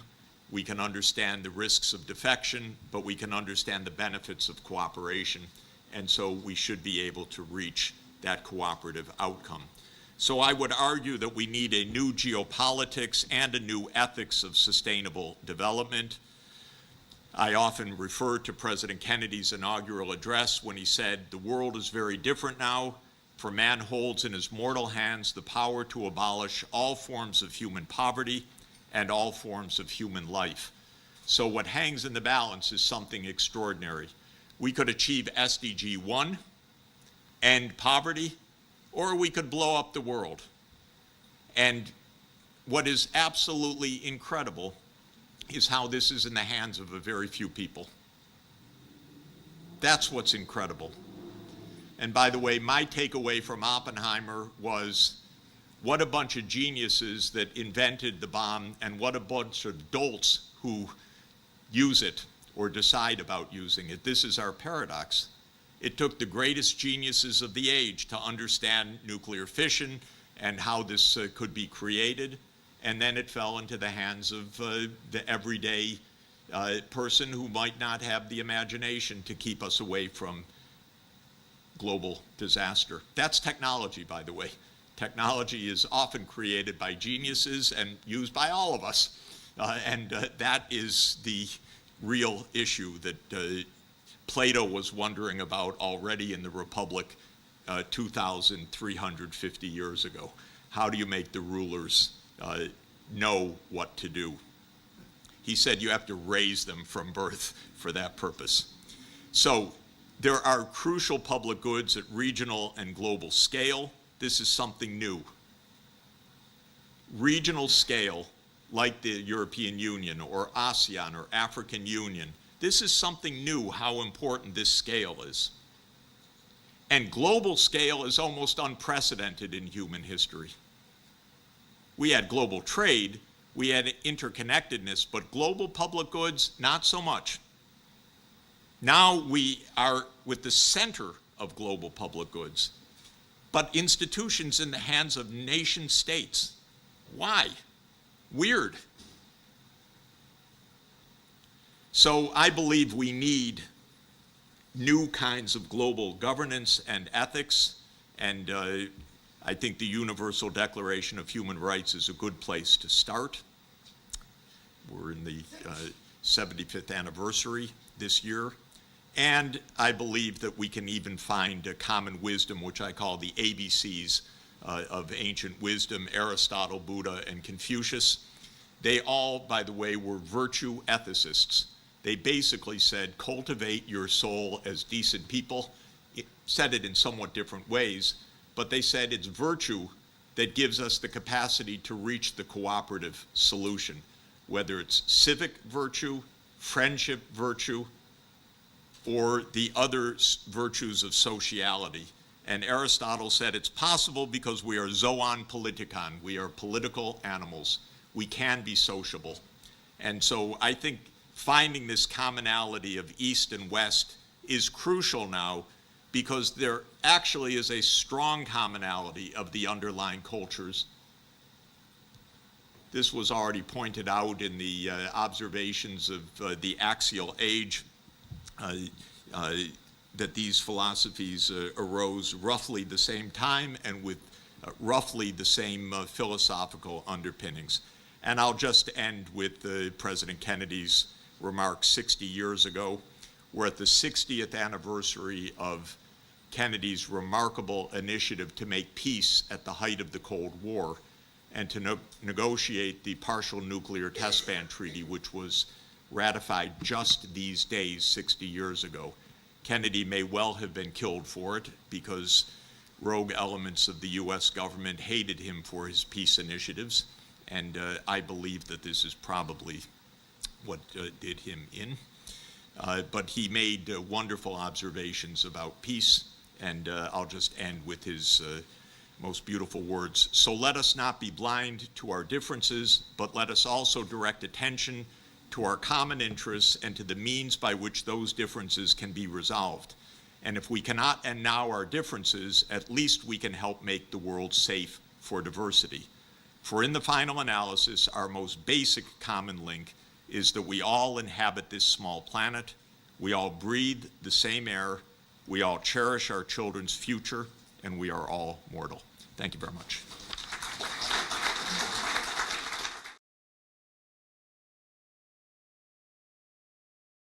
we can understand the risks of defection, but we can understand the benefits of cooperation, and so we should be able to reach that cooperative outcome. So I would argue that we need a new geopolitics and a new ethics of sustainable development. I often refer to President Kennedy's inaugural address when he said, "The world is very different now, for man holds in his mortal hands the power to abolish all forms of human poverty and all forms of human life." So what hangs in the balance is something extraordinary. We could achieve SDG 1, end poverty, or we could blow up the world. And what is absolutely incredible is how this is in the hands of a very few people. That's what's incredible. And by the way, my takeaway from Oppenheimer was what a bunch of geniuses that invented the bomb and what a bunch of dolts who use it or decide about using it. This is our paradox. It took the greatest geniuses of the age to understand nuclear fission and how this could be created. and then it fell into the hands of the everyday person who might not have the imagination to keep us away from global disaster. That's technology, by the way. Technology is often created by geniuses and used by all of us. And that is the real issue that Plato was wondering about already in the Republic 2,350 years ago. How do you make the rulers know what to do? He said you have to raise them from birth for that purpose. So there are crucial public goods at regional and global scale. This is something new. Regional scale, like the European Union or ASEAN or African Union, this is something new, how important this scale is. And global scale is almost unprecedented in human history. We had global trade, we had interconnectedness, but global public goods, not so much. Now we are with the center of global public goods, but institutions in the hands of nation states. Why? Weird. So I believe we need new kinds of global governance and ethics, and I think the Universal Declaration of Human Rights is a good place to start. We're in the 75th anniversary this year, and I believe that we can even find a common wisdom, which I call the ABCs of ancient wisdom, Aristotle, Buddha, and Confucius. They all, by the way, were virtue ethicists. They basically said, cultivate your soul as decent people. It said it in somewhat different ways, but they said it's virtue that gives us the capacity to reach the cooperative solution, whether it's civic virtue, friendship virtue, or the other virtues of sociality. And Aristotle said it's possible because we are zoon politikon, we are political animals. We can be sociable. And so I think finding this commonality of East and West is crucial now, because there actually is a strong commonality of the underlying cultures. This was already pointed out in the observations of the axial age, that these philosophies arose roughly the same time and with roughly the same philosophical underpinnings. And I'll just end with President Kennedy's remarks 60 years ago. We're at the 60th anniversary of Kennedy's remarkable initiative to make peace at the height of the Cold War and to negotiate the partial nuclear test ban treaty, which was ratified just these days 60 years ago. Kennedy may well have been killed for it because rogue elements of the US government hated him for his peace initiatives, and I believe that this is probably what did him in. But he made wonderful observations about peace, and I'll just end with his most beautiful words. So let us not be blind to our differences, but let us also direct attention to our common interests and to the means by which those differences can be resolved. And if we cannot end now our differences, at least we can help make the world safe for diversity. For in the final analysis, our most basic common link is that we all inhabit this small planet, we all breathe the same air, we all cherish our children's future, and we are all mortal. Thank you very much.